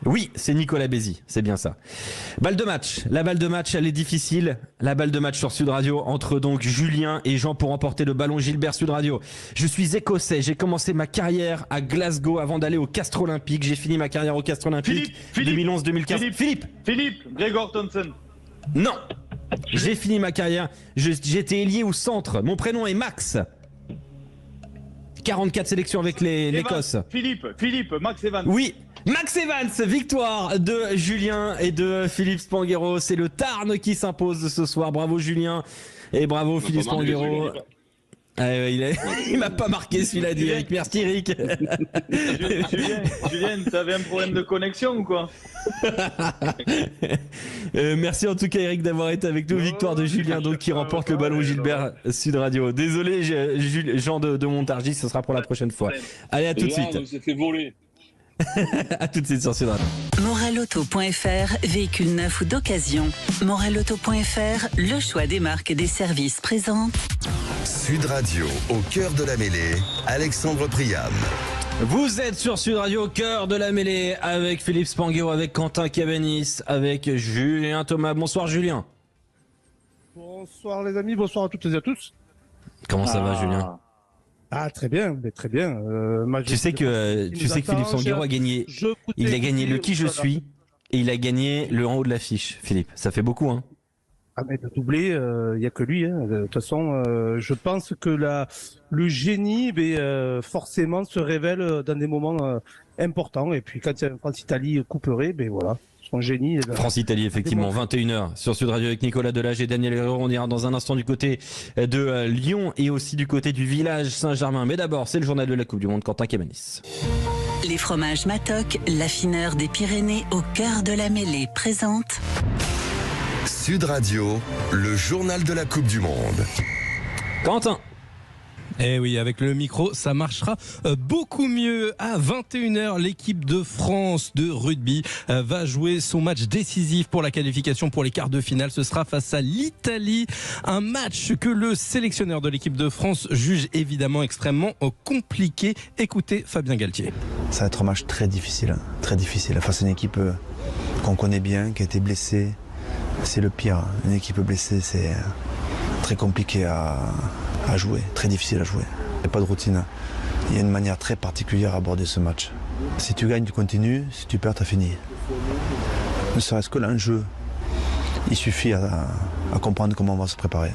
Oui, c'est Nicolas Bézi, c'est bien ça. Balle de match. La balle de match, elle est difficile. La balle de match sur Sud Radio entre donc Julien et Jean pour emporter le ballon. Gilbert, Sud Radio. Je suis écossais. J'ai commencé ma carrière à Glasgow avant d'aller au Castres Olympique. J'ai fini ma carrière au Castres Olympique 2011-2015. Philippe, Gregor Thompson. Non. J'ai fini ma carrière. J'étais ailier au centre. Mon prénom est Max. 44 sélections avec l'Écosse. Philippe, Max Evans. Oui, Max Evans, victoire de Julien et de Philippe Spanghero. C'est le Tarn qui s'impose ce soir. Bravo Julien et bravo Philippe Spanghero. Il m'a pas marqué celui-là d'Eric. Merci Eric. Julien, t'avais un problème de connexion ou quoi? Merci en tout cas Eric d'avoir été avec nous. Victoire de Julien donc qui remporte le ballon Gilbert Sud Radio. Désolé Jean de Montargis, ce sera pour la prochaine fois. Allez, à tout de suite. On s'est fait voler. À tout de suite sur Sud Radio. Moralauto.fr, véhicule neuf ou d'occasion. Moralauto.fr, le choix des marques et des services présente. Sud Radio, au cœur de la mêlée, Alexandre Priam. Vous êtes sur Sud Radio, au cœur de la mêlée, avec Philippe Spanghero, avec Quentin Cabanis, avec Julien Thomas. Bonsoir Julien. Bonsoir les amis, bonsoir à toutes et à tous. Comment ça va Julien? Ah très bien, mais très bien. Tu sais que Philippe Spanghero a gagné. Il a gagné le qui je suis et il a gagné le en haut de l'affiche. Philippe, ça fait beaucoup hein. Ah mais de doubler, il n'y a que lui. Hein. De toute façon, je pense que le génie, forcément, se révèle dans des moments importants. Et puis quand il y a France-Italie couperé, voilà, son génie. France-Italie, effectivement, 21h sur Sud Radio avec Nicolas Delage et Daniel Herrero. On ira dans un instant du côté de Lyon et aussi du côté du village Saint-Germain. Mais d'abord, c'est le journal de la Coupe du Monde, Quentin Cabanis. Les fromages Matok, l'affineur des Pyrénées au cœur de la mêlée, présente. Sud Radio, le journal de la Coupe du Monde. Quentin. Eh oui, avec le micro, ça marchera beaucoup mieux. À 21h, l'équipe de France de rugby va jouer son match décisif pour la qualification pour les quarts de finale. Ce sera face à l'Italie. Un match que le sélectionneur de l'équipe de France juge évidemment extrêmement compliqué. Écoutez Fabien Galtier. Ça va être un match très difficile face à une équipe qu'on connaît bien, qui a été blessée. C'est le pire. Une équipe blessée, c'est très compliqué à jouer, très difficile à jouer. Il n'y a pas de routine. Il y a une manière très particulière à aborder ce match. Si tu gagnes, tu continues. Si tu perds, tu as fini. Ne serait-ce que l'enjeu, il suffit à comprendre comment on va se préparer.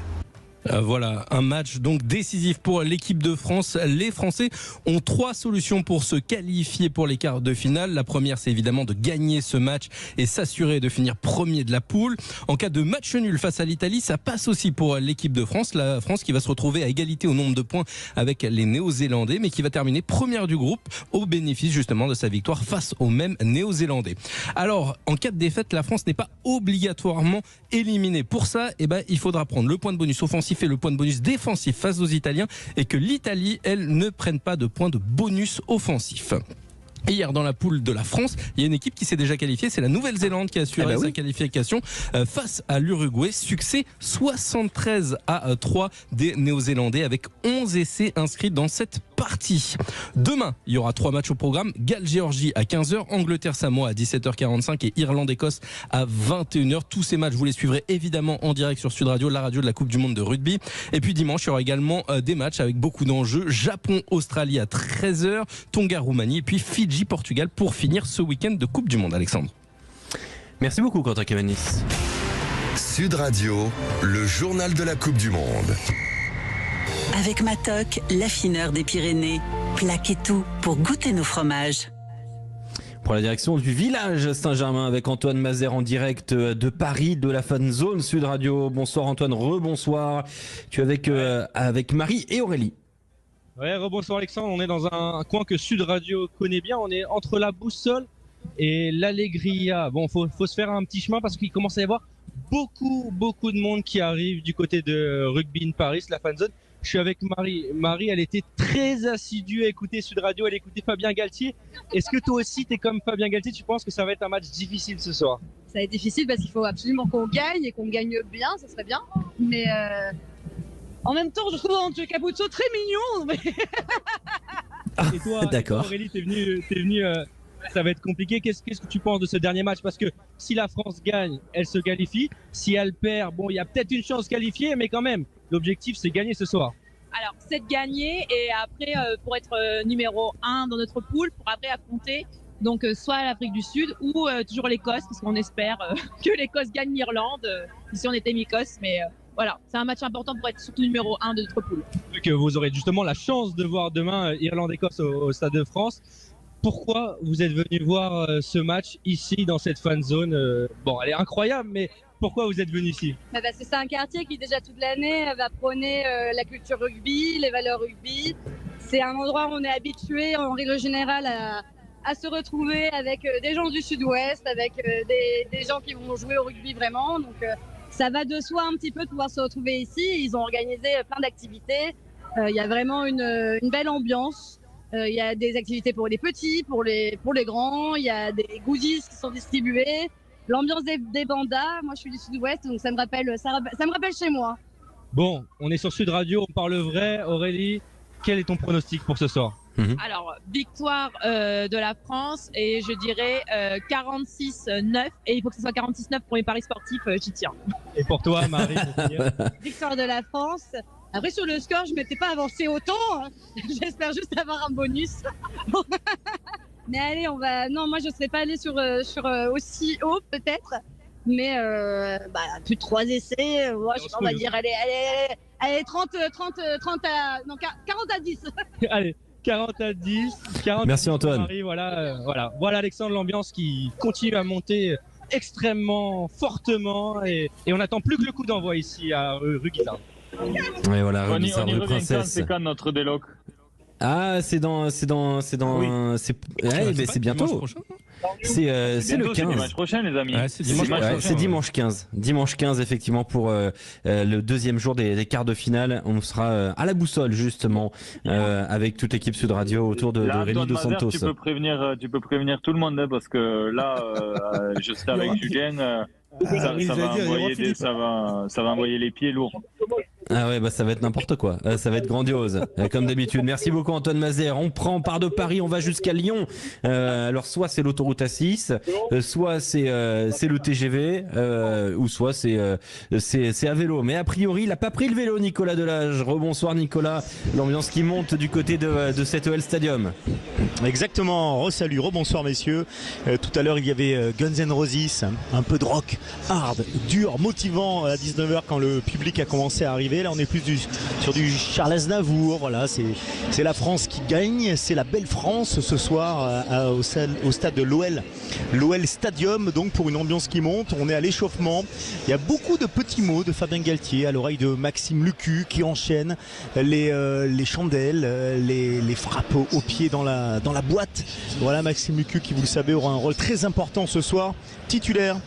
Voilà, un match donc décisif pour l'équipe de France. Les Français ont 3 solutions pour se qualifier pour les quarts de finale. La première, c'est évidemment de gagner ce match et s'assurer de finir premier de la poule. En cas de match nul face à l'Italie, ça passe aussi pour l'équipe de France. La France qui va se retrouver à égalité au nombre de points avec les Néo-Zélandais, mais qui va terminer première du groupe au bénéfice justement de sa victoire face aux mêmes Néo-Zélandais. Alors, en cas de défaite, la France n'est pas obligatoirement éliminée. Pour ça, il faudra prendre le point de bonus offensif et le point de bonus défensif face aux Italiens et que l'Italie, elle, ne prenne pas de points de bonus offensif. Hier, dans la poule de la France, il y a une équipe qui s'est déjà qualifiée, c'est la Nouvelle-Zélande qui a assuré sa qualification face à l'Uruguay. Succès 73-3 des Néo-Zélandais avec 11 essais inscrits dans cette partie. Demain, il y aura 3 matchs au programme. Galles-Géorgie à 15h, Angleterre-Samoa à 17h45 et Irlande-Écosse à 21h. Tous ces matchs, vous les suivrez évidemment en direct sur Sud Radio, la radio de la Coupe du Monde de rugby. Et puis dimanche, il y aura également des matchs avec beaucoup d'enjeux. Japon-Australie à 13h, Tonga-Roumanie et puis Fidji-Portugal pour finir ce week-end de Coupe du Monde. Alexandre. Merci beaucoup Quentin Cavanis. Sud Radio, le journal de la Coupe du Monde. Avec Matok, l'affineur des Pyrénées. Plaquez tout pour goûter nos fromages. Pour la direction du village Saint-Germain avec Antoine Mazère en direct de Paris, de la Fan Zone Sud Radio. Bonsoir Antoine, rebonsoir. Tu es avec Marie et Aurélie. Ouais, rebonsoir Alexandre, on est dans un coin que Sud Radio connaît bien, on est entre la Boussole et l'Allegria. Bon, faut se faire un petit chemin parce qu'il commence à y avoir beaucoup de monde qui arrive du côté de Rugby in Paris, la Fan Zone. Je suis avec Marie. Marie, elle était très assidue à écouter Sud Radio, elle écoutait Fabien Galtier. Est-ce que toi aussi, tu es comme Fabien Galtier, tu penses que ça va être un match difficile ce soir? Ça va être difficile parce qu'il faut absolument qu'on gagne et qu'on gagne bien, ça serait bien. Mais en même temps, je trouve André Capuzzo très mignon. Mais... Et toi, d'accord. Aurélie, t'es venue ça va être compliqué. Qu'est-ce que tu penses de ce dernier match? Parce que si la France gagne, elle se qualifie. Si elle perd, bon, il y a peut-être une chance qualifiée, mais quand même, l'objectif, c'est gagner ce soir. Alors, c'est de gagner et après, pour être numéro 1 dans notre poule, pour après affronter donc soit l'Afrique du Sud ou toujours l'Écosse, parce qu'on espère que l'Écosse gagne l'Irlande, si on était mi-Écosse, mais voilà, c'est un match important pour être surtout numéro 1 de notre poule. Que vous aurez justement la chance de voir demain Irlande-Écosse au Stade de France. Pourquoi vous êtes venu voir ce match ici dans cette fan zone? Bon, elle est incroyable, mais pourquoi vous êtes venu ici? Parce que c'est un quartier qui déjà toute l'année va prôner la culture rugby, les valeurs rugby. C'est un endroit où on est habitué en règle générale à se retrouver avec des gens du sud-ouest, avec des gens qui vont jouer au rugby vraiment. Donc ça va de soi un petit peu de pouvoir se retrouver ici. Ils ont organisé plein d'activités. Il y a vraiment une belle ambiance. Il y a des activités pour les petits, pour les grands. Il y a des goodies qui sont distribués. L'ambiance des bandas. Moi, je suis du sud-ouest, donc ça me rappelle chez moi. Bon, on est sur Sud Radio, on parle vrai. Aurélie, quel est ton pronostic pour ce soir? Alors, victoire de la France et je dirais 46-9. Et il faut que ce soit 46-9 pour les paris sportifs, j'y tiens. Et pour toi, Marie? Victoire de la France. Après, sur le score, je ne m'étais pas avancé autant. Hein. J'espère juste avoir un bonus. Mais allez, on va. Non, moi, je ne serais pas allée sur aussi haut, peut-être. Mais plus de 3 essais. Ouais, on va dire, allez, 40 à 10. Allez. 40 à 10. Merci Antoine. Marie, voilà Alexandre, l'ambiance qui continue à monter extrêmement fortement et on n'attend plus que le coup d'envoi ici à rue Guizard. Et voilà, on y rue revient Princesse. c'est quand notre déloc? Ah, c'est bientôt. C'est le 15. C'est dimanche prochain, les amis. Ouais, c'est dimanche 15. Dimanche 15, effectivement, pour le deuxième jour des quarts de finale. On sera à la boussole, justement, avec toute l'équipe Sud Radio autour de Rémi Dos Santos. Tu peux prévenir tout le monde, hein, parce que là, je serai avec Julien. Ça va envoyer les pieds lourds. Ah ouais, bah ça va être n'importe quoi, ça va être grandiose, comme d'habitude. Merci beaucoup Antoine Mazère. On part de Paris, on va jusqu'à Lyon. Alors soit c'est l'autoroute A6, soit c'est le TGV, ou soit c'est à vélo. Mais a priori, il a pas pris le vélo, Nicolas Delage. Rebonsoir Nicolas, l'ambiance qui monte du côté de cet OL Stadium. Exactement, re-salut, rebonsoir messieurs. Tout à l'heure il y avait Guns N' Roses, un peu de rock, hard, dur, motivant à 19h quand le public a commencé à arriver. Là on est plus sur du Charles Aznavour. Voilà, c'est la France qui gagne, c'est la belle France ce soir au stade de l'OL Stadium, donc pour une ambiance qui monte. On est à l'échauffement, il y a beaucoup de petits mots de Fabien Galtier à l'oreille de Maxime Lucu qui enchaîne les chandelles, les frappes au pied dans la boîte. Voilà, Maxime Lucu qui, vous le savez, aura un rôle très important ce soir, titulaire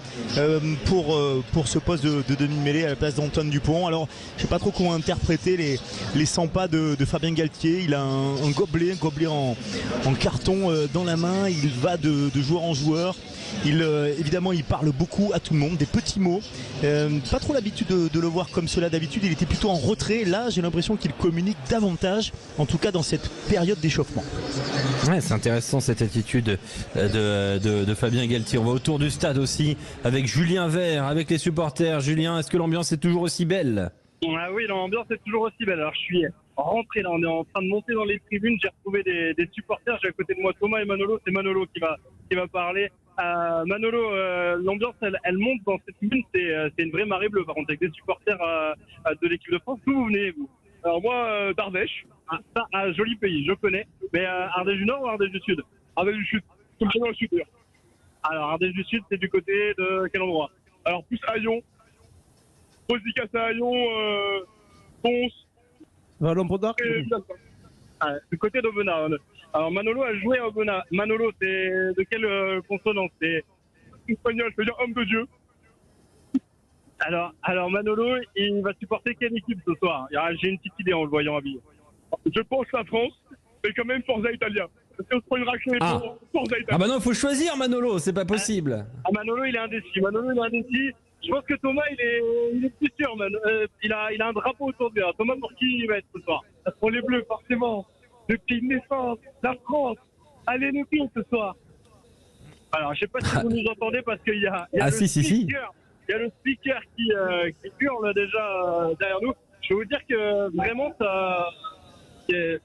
pour ce poste de demi-mêlée à la place d'Antoine Dupont. Alors je sais pas trop comment interpréter les 100 pas de Fabien Galtier. Il a un gobelet en carton dans la main, il va de joueur en joueur. Évidemment il parle beaucoup à tout le monde, des petits mots, pas trop l'habitude de le voir comme cela d'habitude. Il était plutôt en retrait, là j'ai l'impression qu'il communique davantage, en tout cas dans cette période d'échauffement. Ouais, c'est intéressant cette attitude de Fabien Galtier. On va autour du stade aussi avec Julien Vert, avec les supporters. Julien, est-ce que l'ambiance est toujours aussi belle? Ah oui, l'ambiance est toujours aussi belle. Alors je suis rentré là, on est en train de monter dans les tribunes, j'ai retrouvé des supporters, j'ai à côté de moi Thomas et Manolo, c'est Manolo qui va parler. Manolo, l'ambiance elle monte dans cette tribune, c'est une vraie marée bleue par contre, avec des supporters de l'équipe de France. D'où vous venez vous? Alors moi d'Ardèche, un joli pays, je connais, mais Ardèche du Nord ou Ardèche du Sud? Ardèche du Sud, tout le monde au sud. Alors Ardèche du Sud, c'est du côté de quel endroit? Alors plus à Lyon, Rosicasse à Lyon, Pons, Vallon-Pont-d'Arc. Du côté d'Aubenas. Alors Manolo a joué à Aubenas. Manolo, c'est de quelle consonance? C'est espagnol, c'est-à-dire homme de Dieu. Alors Manolo, il va supporter quelle équipe ce soir? J'ai une petite idée en le voyant habillé. Je pense la France, mais quand même Forza Italia. Parce qu'on se prend une raclée pour Forza Italia. Ah bah non, il faut choisir Manolo, c'est pas possible. Manolo, il est indécis. Je pense que Thomas, il est plus sûr, man. Il a un drapeau autour de lui. Thomas, pour qui il va être ce soir? Pour les Bleus, forcément. Depuis naissance, la France. Allez, nous tous ce soir. Alors, je sais pas si vous nous entendez parce qu'il y a speaker. Il y a le speaker qui hurle déjà derrière nous. Je vais vous dire que vraiment, c'est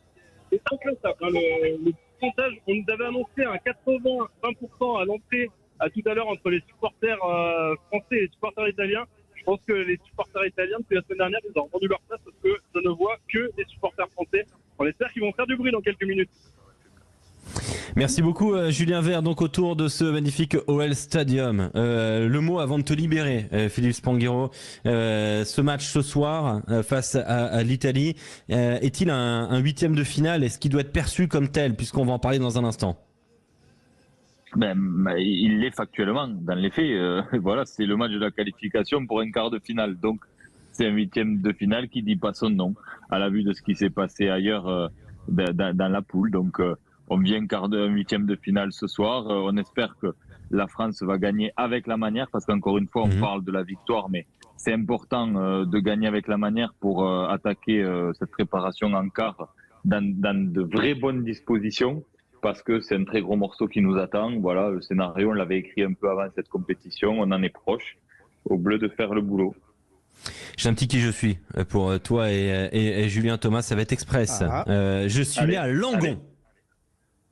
inclassable. Le pourcentage, on nous avait annoncé un 80-20% à l'entrée tout à l'heure entre les supporters français et les supporters italiens. Je pense que les supporters italiens, depuis la semaine dernière, ils ont rendu leur place parce que je ne vois que les supporters français. On espère qu'ils vont faire du bruit dans quelques minutes. Merci beaucoup Julien Vert, donc autour de ce magnifique OL Stadium. Le mot avant de te libérer, Philippe Spanghero. Ce match ce soir face à l'Italie, est-il un huitième de finale? Est-ce qu'il doit être perçu comme tel, puisqu'on va en parler dans un instant? Il l'est factuellement. Dans les faits, voilà, c'est le match de la qualification pour un quart de finale. Donc, c'est un huitième de finale qui dit pas son nom, à la vue de ce qui s'est passé ailleurs dans la poule. Donc, on vient un huitième de finale ce soir. On espère que la France va gagner avec la manière, parce qu'encore une fois, on parle de la victoire, mais c'est important de gagner avec la manière pour attaquer cette préparation en quart dans de vraies bonnes dispositions, parce que c'est un très gros morceau qui nous attend. Voilà, le scénario, on l'avait écrit un peu avant cette compétition, on en est proche, aux Bleus de faire le boulot. J'ai un petit qui je suis pour toi et Julien Thomas, ça va être express. Je suis né à Langon.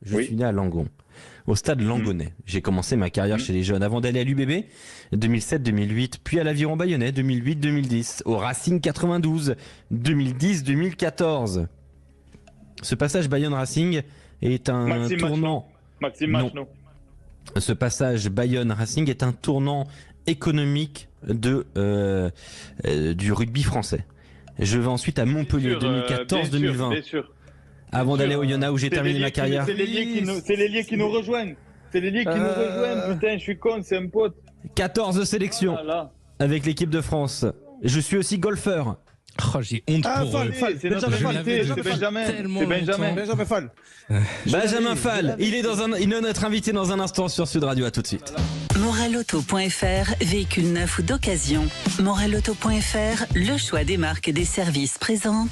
Je suis né à Langon, au stade Langonais. J'ai commencé ma carrière chez les jeunes avant d'aller à l'UBB 2007-2008, puis à l'Aviron Bayonnais 2008-2010, au Racing 92 2010-2014. Ce passage Bayonne-Racing est un tournant. Ce passage Bayonne-Racing est un tournant économique du rugby français. Je vais ensuite à Montpellier 2014-2020. avant d'aller au Yona où j'ai terminé ma carrière. C'est l'ailier qui nous rejoint. C'est l'ailier qui nous rejoint. Putain, je suis con, c'est un pote. 14 sélections avec l'équipe de France. Je suis aussi golfeur. Oh, j'ai honte pour eux. C'est Benjamin. Benjamin Fall. Benjamin Fall, il est notre invité dans un instant sur Sud Radio. À tout de suite. Morelauto.fr, véhicule neuf ou d'occasion. Morelauto.fr, le choix des marques et des services présente.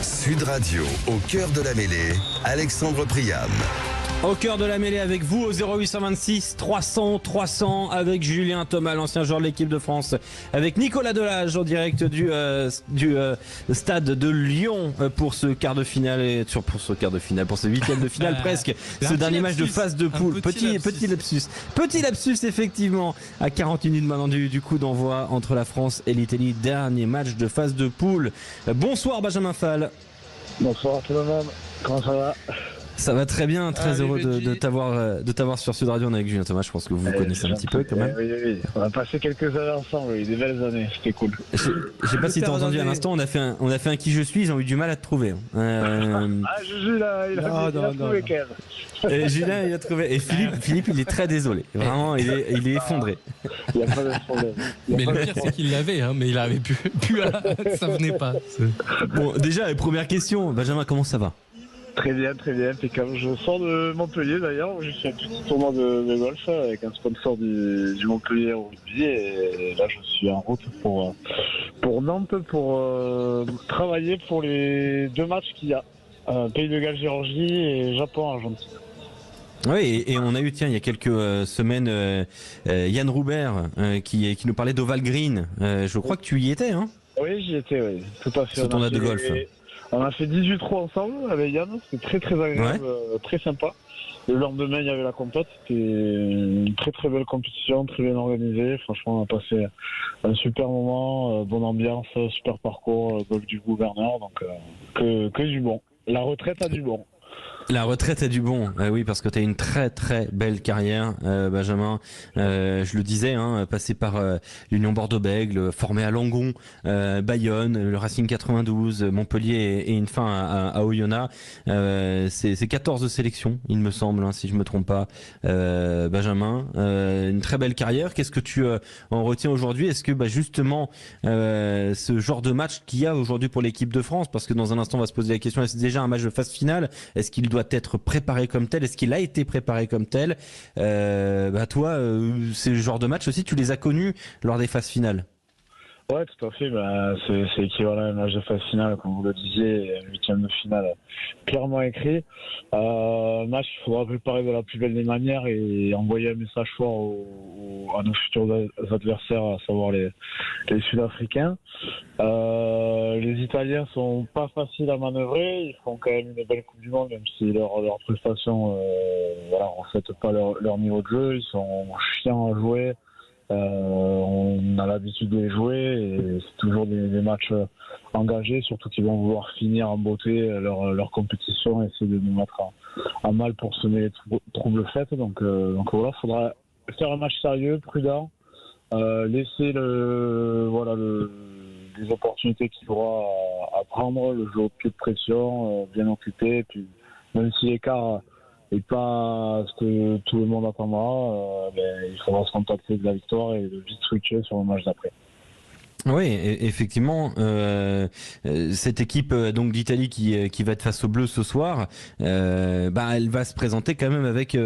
Sud Radio, au cœur de la mêlée, Alexandre Priam. Au cœur de la mêlée avec vous au 0826 300 300 avec Julien Thomas, l'ancien joueur de l'équipe de France, avec Nicolas Delage en direct du stade de Lyon pour ce quart de finale pour ce huitième de finale presque, ce dernier match de phase de poule. Petit lapsus effectivement à 40 minutes maintenant du coup d'envoi entre la France et l'Italie, dernier match de phase de poule. Bonsoir Benjamin Fall. Bonsoir tout le monde, comment ça va? Ça va très bien, très heureux de t'avoir sur Sud Radio. On est avec Julien Thomas, je pense que vous connaissez un petit peu quand même. Oui, on a passé quelques années ensemble, des belles années, c'était cool. Je sais pas si t'as entendu à l'instant, on a fait un qui je suis, ils ont eu du mal à te trouver. Juju là, il a trouvé quand même. Julien il a trouvé, et Philippe il est très désolé, vraiment il est effondré. Il n'y a pas de problème. Mais le pire c'est qu'il l'avait, mais il avait plus ça venait pas. Bon déjà, première question, Benjamin, comment ça va? Très bien, impeccable. Je sors de Montpellier d'ailleurs, je suis un petit tournoi de golf avec un sponsor du Montpellier Rugby et là je suis en route pour Nantes pour travailler pour les 2 matchs qu'il y a, Pays de Galles Géorgie et Japon Argentine. Oui, et on a eu, il y a quelques semaines, Yann Roubert qui nous parlait d'Oval Green. Je crois que tu y étais, hein? Oui, j'y étais, oui, tout à fait. Ce tournoi de golf. On a fait 18 trous ensemble avec Yann, c'était très agréable, très sympa. Le lendemain, il y avait la compète, c'était une très belle compétition, très bien organisée. Franchement, on a passé un super moment, bonne ambiance, super parcours, golf du gouverneur, donc que du bon. La retraite a du bon. La retraite a du bon, oui, parce que tu as une très belle carrière, Benjamin. Je le disais, passé par l'Union Bordeaux-Bègles, formé à Langon, Bayonne, le Racing 92, Montpellier et une fin à Oyonnax. C'est 14 sélections, il me semble, si je me trompe pas, Benjamin. Une très belle carrière. Qu'est-ce que tu en retiens aujourd'hui? Est-ce que justement ce genre de match qu'il y a aujourd'hui pour l'équipe de France, parce que dans un instant on va se poser la question, est-ce déjà un match de phase finale? Est-ce qu'il doit être préparé comme tel? Est-ce qu'il a été préparé comme tel? Toi, ces genres de matchs aussi, tu les as connus lors des phases finales? Ouais, tout à fait. C'est équivalent à un match de phase finale, comme vous le disiez, un 8e de finale clairement écrit. Match qu'il faudra préparer de la plus belle des manières et envoyer un message fort à nos futurs adversaires, à savoir les Sud-Africains. Les Italiens sont pas faciles à manœuvrer. Ils font quand même une belle Coupe du Monde, même si leurs prestations reflètent pas leur niveau de jeu. Ils sont chiants à jouer. On a l'habitude de les jouer et c'est toujours des matchs engagés, surtout qu'ils vont vouloir finir en beauté leur compétition et essayer de nous mettre à mal pour semer les troubles faits. Donc voilà, il faudra faire un match sérieux, prudent, laisser des opportunités qu'il aura à prendre, le jeu au pied de pression, bien occupé, et puis même si l'écart et pas ce que tout le monde attendra, il faudra se contacter de la victoire et de vite switcher sur le match d'après. Oui, effectivement, cette équipe donc d'Italie qui va être face aux Bleus ce soir, elle va se présenter quand même avec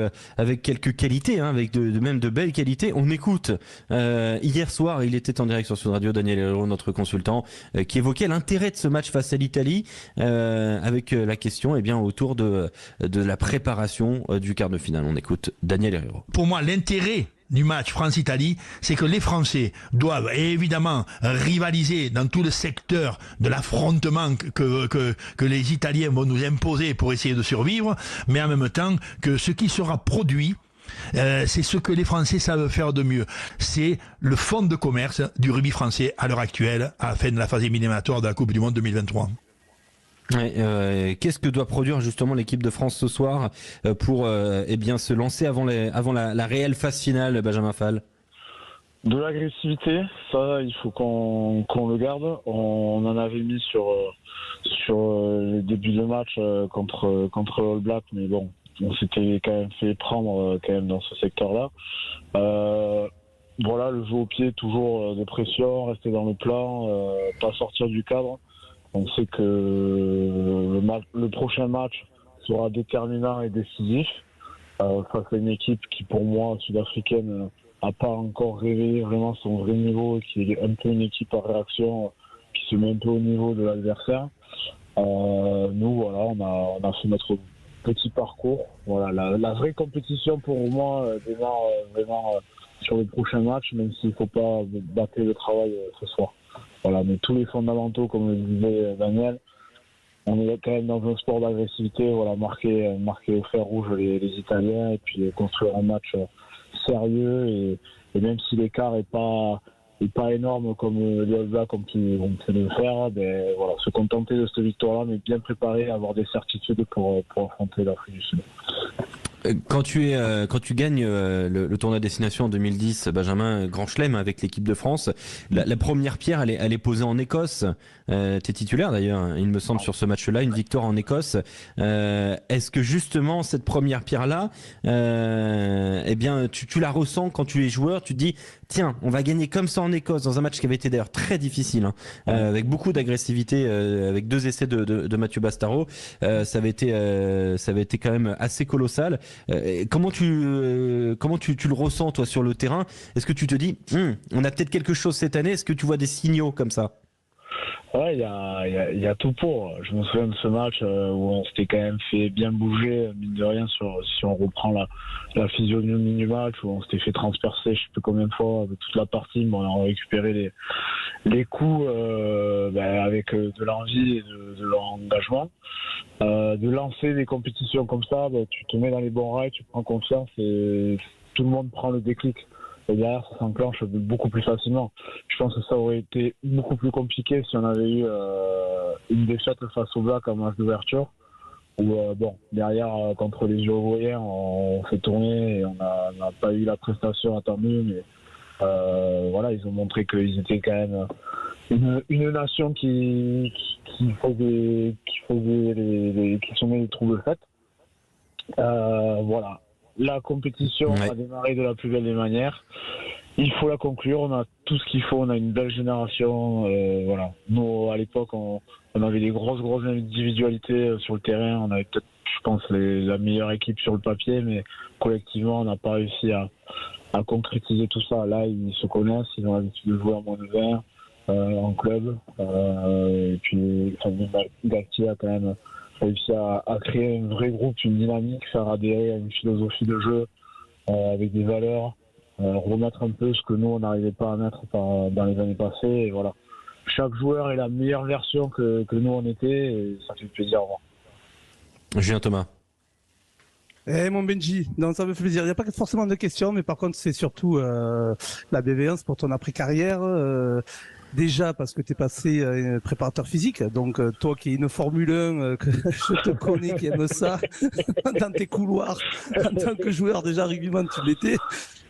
quelques qualités, avec même de belles qualités. On écoute hier soir, il était en direct sur Sud Radio, Daniel Herrero, notre consultant, qui évoquait l'intérêt de ce match face à l'Italie, avec la question autour de la préparation du quart de finale. On écoute Daniel Herrero. Pour moi, l'intérêt du match France-Italie, c'est que les Français doivent évidemment rivaliser dans tout le secteur de l'affrontement que les Italiens vont nous imposer pour essayer de survivre, mais en même temps que ce qui sera produit, c'est ce que les Français savent faire de mieux. C'est le fonds de commerce du rugby français à l'heure actuelle, à la fin de la phase éliminatoire de la Coupe du Monde 2023. Qu'est-ce que doit produire justement l'équipe de France ce soir pour se lancer avant la réelle phase finale, Benjamin Fall? De l'agressivité, ça, il faut qu'on le garde. On en avait mis sur le début de match contre All Black, mais bon, on s'était quand même fait prendre quand même dans ce secteur-là. Voilà, le jeu au pied, toujours de pression, rester dans le plan, pas sortir du cadre. On sait que le prochain match sera déterminant et décisif face à une équipe qui, pour moi, sud-africaine, n'a pas encore révélé vraiment son vrai niveau, qui est un peu une équipe à réaction, qui se met un peu au niveau de l'adversaire. Nous, voilà, on a fait notre petit parcours. Voilà, la vraie compétition pour moi démarre vraiment sur le prochain match, même s'il ne faut pas bâcler le travail ce soir. Voilà, mais tous les fondamentaux, comme le disait Daniel, on est quand même dans un sport d'agressivité, voilà, marquer au fer rouge les Italiens et puis construire un match sérieux et même si l'écart est pas énorme comme les All Blacks ont pu le faire, ben voilà, se contenter de cette victoire-là, mais bien préparé, avoir des certitudes pour affronter l'Afrique du Sud. Quand tu gagnes le tournoi destination en 2010, Benjamin, Grand Chelem avec l'équipe de France, la première pierre elle est posée en Écosse. T'es titulaire d'ailleurs, il me semble, sur ce match-là, une victoire en Écosse. Est-ce que justement cette première pierre-là, eh bien tu la ressens quand tu es joueur, tu te dis tiens, on va gagner comme ça en Écosse dans un match qui avait été d'ailleurs très difficile, hein, avec beaucoup d'agressivité, avec 2 essais de Mathieu Bastaro, ça avait été quand même assez colossal. Comment tu le ressens toi sur le terrain? Est-ce que tu te dis on a peut-être quelque chose cette année? Est-ce que tu vois des signaux comme ça? Ouais, il y a tout pour. Je me souviens de ce match où on s'était quand même fait bien bouger, mine de rien, si on reprend la physionomie du match, où on s'était fait transpercer je sais plus combien de fois de toute la partie, mais on a récupéré les coups avec de l'envie et de l'engagement. De lancer des compétitions comme ça, tu te mets dans les bons rails, tu prends confiance et tout le monde prend le déclic. Et derrière, ça s'enclenche beaucoup plus facilement. Je pense que ça aurait été beaucoup plus compliqué si on avait eu une défaite face au Black en match d'ouverture. Où, derrière, contre les Uruguayens, on fait tourner et on n'a pas eu la prestation attendue. Mais voilà, ils ont montré qu'ils étaient quand même une nation qui semait les troubles faits. Voilà. La compétition a démarré de la plus belle des manières. Il faut la conclure. On a tout ce qu'il faut. On a une belle génération. Voilà. Nous, à l'époque, on avait des grosses individualités sur le terrain. On avait peut-être, je pense, la meilleure équipe sur le papier, mais collectivement, on n'a pas réussi à concrétiser tout ça. Là, ils se connaissent. Ils ont l'habitude de jouer en moins de 20 en club. Et puis, Galtier a quand même réussi à créer un vrai groupe, une dynamique, faire adhérer à une philosophie de jeu avec des valeurs, remettre un peu ce que nous on n'arrivait pas à mettre dans les années passées. Et voilà, chaque joueur est la meilleure version que nous on était et ça fait plaisir à voir. Julien Thomas. Mon Benji, non, ça me fait plaisir. Il n'y a pas forcément de questions, mais par contre c'est surtout la bienveillance pour ton après-carrière. Déjà parce que tu es passé préparateur physique, donc toi qui es une Formule 1, que je te connais, qui aime ça, dans tes couloirs, en tant que joueur déjà rugbyman tu l'étais,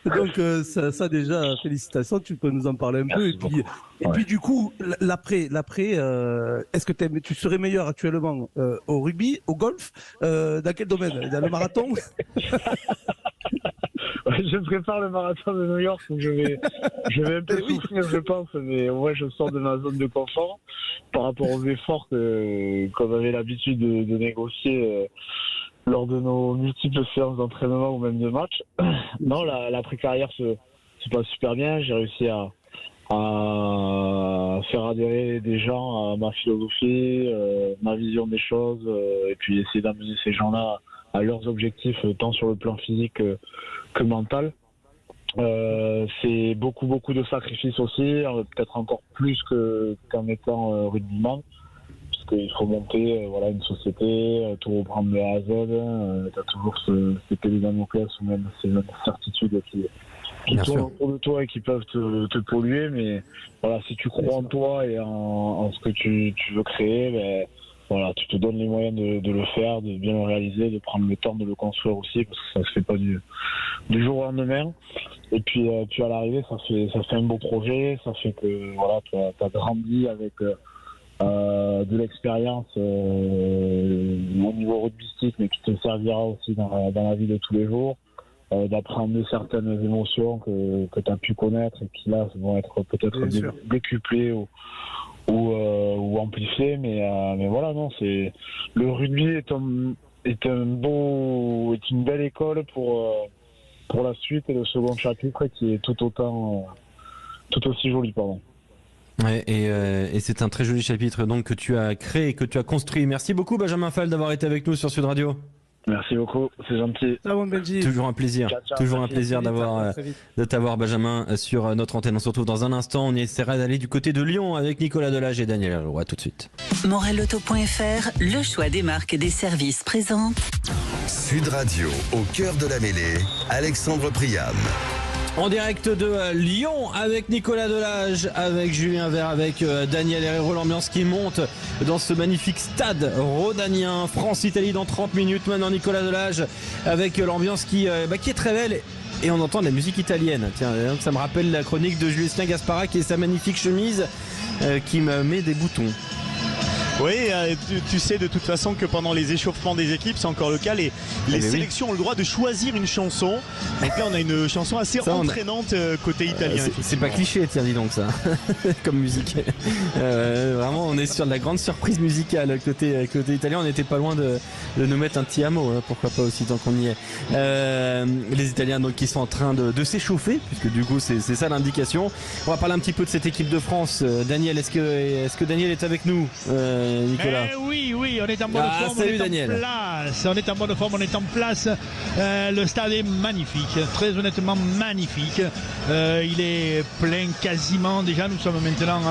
donc ça déjà félicitations, tu peux nous en parler un peu, et puis du coup l'après, est-ce que tu serais meilleur actuellement au rugby, au golf, dans quel domaine, dans le marathon? Je prépare le marathon de New York, donc je vais un peu souffrir, je pense, mais ouais, je sors de ma zone de confort par rapport aux efforts qu'on avait l'habitude de négocier lors de nos multiples séances d'entraînement ou même de match. Non, l'après-carrière se passe super bien. J'ai réussi à faire adhérer des gens à ma philosophie, ma vision des choses, et puis essayer d'amener ces gens-là à leurs objectifs, tant sur le plan physique que mental. C'est beaucoup de sacrifices aussi, peut-être encore plus qu'en étant rugbyman, parce qu'il faut monter une société, tout reprendre de A à Z. Tu as toujours ces épée Damoclès ou même ces certitudes qui tournent autour de toi et qui peuvent te polluer, mais voilà, si tu crois en toi et en ce que tu veux créer, voilà, tu te donnes les moyens de le faire, de bien le réaliser, de prendre le temps de le construire aussi, parce que ça se fait pas du jour au lendemain. Et puis à l'arrivée, ça fait un beau projet, ça fait que voilà, t'as grandi avec de l'expérience au niveau rugbystique, mais qui te servira aussi dans la vie de tous les jours, d'apprendre certaines émotions que tu as pu connaître et qui là vont être peut-être décuplées ou amplifiées, mais voilà, non, c'est le rugby est une belle école pour la suite et le second chapitre qui est tout aussi joli, pardon. Ouais, et c'est un très joli chapitre donc que tu as créé, que tu as construit. Merci beaucoup Benjamin Fall d'avoir été avec nous sur Sud Radio. Merci beaucoup, c'est gentil. Toujours un plaisir, toujours un plaisir de t'avoir Benjamin sur notre antenne. On se retrouve dans un instant, on essaiera d'aller du côté de Lyon avec Nicolas Delage et Daniel Leroy. Tout de suite. Morelauto.fr, le choix des marques et des services présente Sud Radio, au cœur de la mêlée, Alexandre Priam. En direct de Lyon avec Nicolas Delage, avec Julien Vert, avec Daniel Herrero, l'ambiance qui monte dans ce magnifique stade rhodanien. France-Italie dans 30 minutes. Maintenant Nicolas Delage avec l'ambiance qui est très belle. Et on entend de la musique italienne. Tiens, ça me rappelle la chronique de Julien Gasparac et sa magnifique chemise qui me met des boutons. Oui, tu sais de toute façon que pendant les échauffements des équipes, c'est encore le cas, les sélections ont le droit de choisir une chanson. Donc là, on a une chanson assez entraînante côté italien. C'est pas cliché, tiens, dis donc ça, comme musique. Vraiment, on est sur de la grande surprise musicale côté italien. On n'était pas loin de nous mettre un Ti amo, pourquoi pas aussi tant qu'on y est. Les Italiens donc qui sont en train de s'échauffer, puisque du coup c'est ça l'indication. On va parler un petit peu de cette équipe de France. Daniel, est-ce que Daniel est avec nous? Nicolas. Oui, on est en bonne forme. Salut Daniel. On est en bonne forme, on est en place. Le stade est magnifique, très honnêtement magnifique. Il est plein quasiment. Déjà, nous sommes maintenant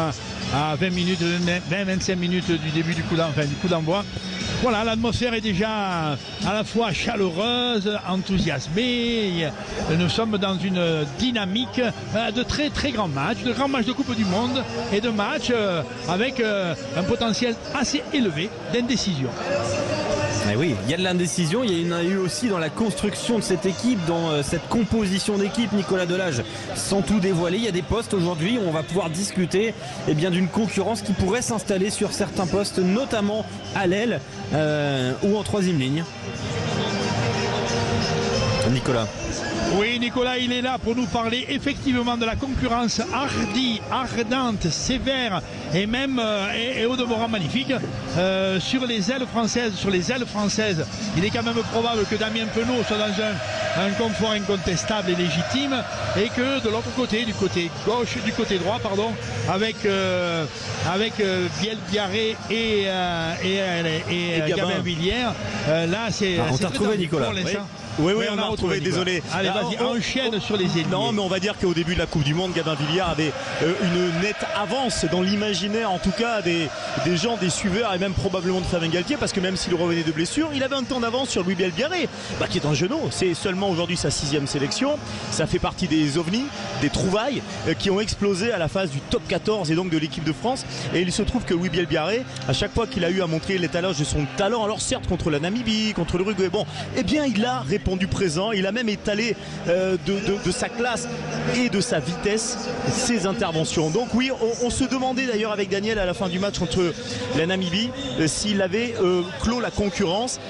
à 20-25 minutes du début du coup d'envoi. Voilà, l'atmosphère est déjà à la fois chaleureuse, enthousiasmée. Nous sommes dans une dynamique de très très grands matchs, de grands matchs de Coupe du Monde et de matchs avec un potentiel assez élevé d'indécision. Mais oui, il y a de l'indécision, il y en a eu aussi dans la construction de cette équipe, dans cette composition d'équipe. Nicolas Delage, sans tout dévoiler, il y a des postes aujourd'hui où on va pouvoir discuter d'une concurrence qui pourrait s'installer sur certains postes, notamment à l'aile ou en troisième ligne. Nicolas. Oui, Nicolas, il est là pour nous parler effectivement de la concurrence hardie, ardente, sévère et même et au demeurant magnifique sur les ailes françaises. Il est quand même probable que Damien Penaud soit dans un confort incontestable et légitime, et que de l'autre côté, du côté droit, avec Biel Biarré et Gabin Villiers. Là, c'est. On t'a retrouvé, Nicolas. Oui, on a retrouvé, désolé. Allez, vas-y, enchaîne sur les ailiers. Non, mais on va dire qu'au début de la Coupe du Monde, Gabin Villiers avait une nette avance dans l'imaginaire, en tout cas des gens, des suiveurs, et même probablement de Fabien Galtier, parce que même s'il revenait de blessure, il avait un temps d'avance sur Louis Biel-Biarré, qui est un genou. C'est seulement aujourd'hui sa 6e sélection. Ça fait partie des ovnis, des trouvailles qui ont explosé à la phase du top 14 et donc de l'équipe de France. Et il se trouve que Louis Biel-Biarré, à chaque fois qu'il a eu à montrer l'étalage de son talent, alors certes contre la Namibie, contre l'Uruguay, il a répondu présent. Il a même étalé de sa classe et de sa vitesse ses interventions. Donc oui, on se demandait d'ailleurs avec Daniel à la fin du match contre la Namibie s'il avait clos la concurrence.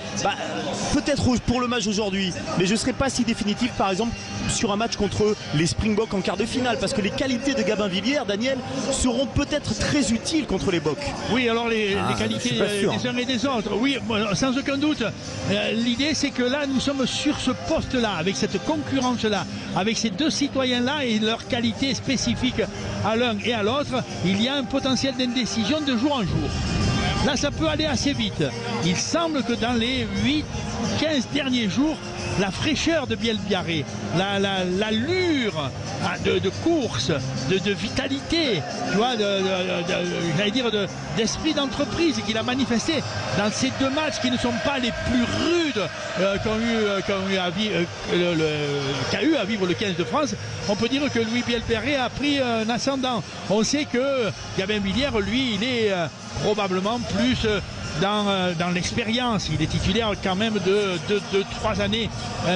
Peut-être pour le match aujourd'hui, mais je ne serais pas si définitif par exemple sur un match contre les Springboks en quart de finale, parce que les qualités de Gabin Villiers, Daniel, seront peut-être très utiles contre les Boks. Oui, alors les qualités des uns et des autres, oui, sans aucun doute. L'idée c'est que là nous sommes sur ce poste-là, avec cette concurrence-là, avec ces deux citoyens-là et leurs qualités spécifiques à l'un et à l'autre, il y a un potentiel d'indécision de jour en jour. Là, ça peut aller assez vite. Il semble que dans les 8-15 derniers jours, la fraîcheur de Biel-Biarré, l'allure de course, de vitalité, tu vois, d'esprit d'entreprise qu'il a manifesté dans ces deux matchs qui ne sont pas les plus rudes qu'a eu à vivre le 15 de France. On peut dire que Louis Biel-Biarré a pris un ascendant. On sait que Gabin Villiers, lui, il est probablement plus dans l'expérience. Il est titulaire quand même de 3 années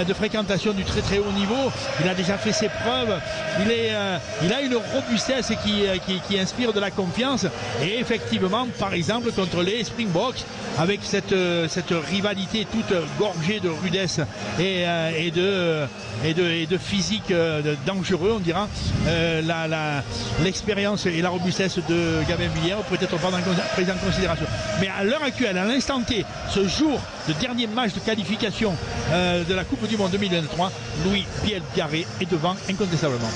de fréquentation du très très haut niveau. Il a déjà fait ses preuves. Il a une robustesse qui inspire de la confiance. Et effectivement, par exemple, contre les Springboks, avec cette rivalité toute gorgée de rudesse et de physique dangereux, on dira, l'expérience et la robustesse de Gabin Villière peut-être pas prise en considération. Mais à l'heure actuelle, à l'instant T, ce jour de dernier match de qualification de la Coupe du Monde 2023, Louis Bielbiarré est devant incontestablement.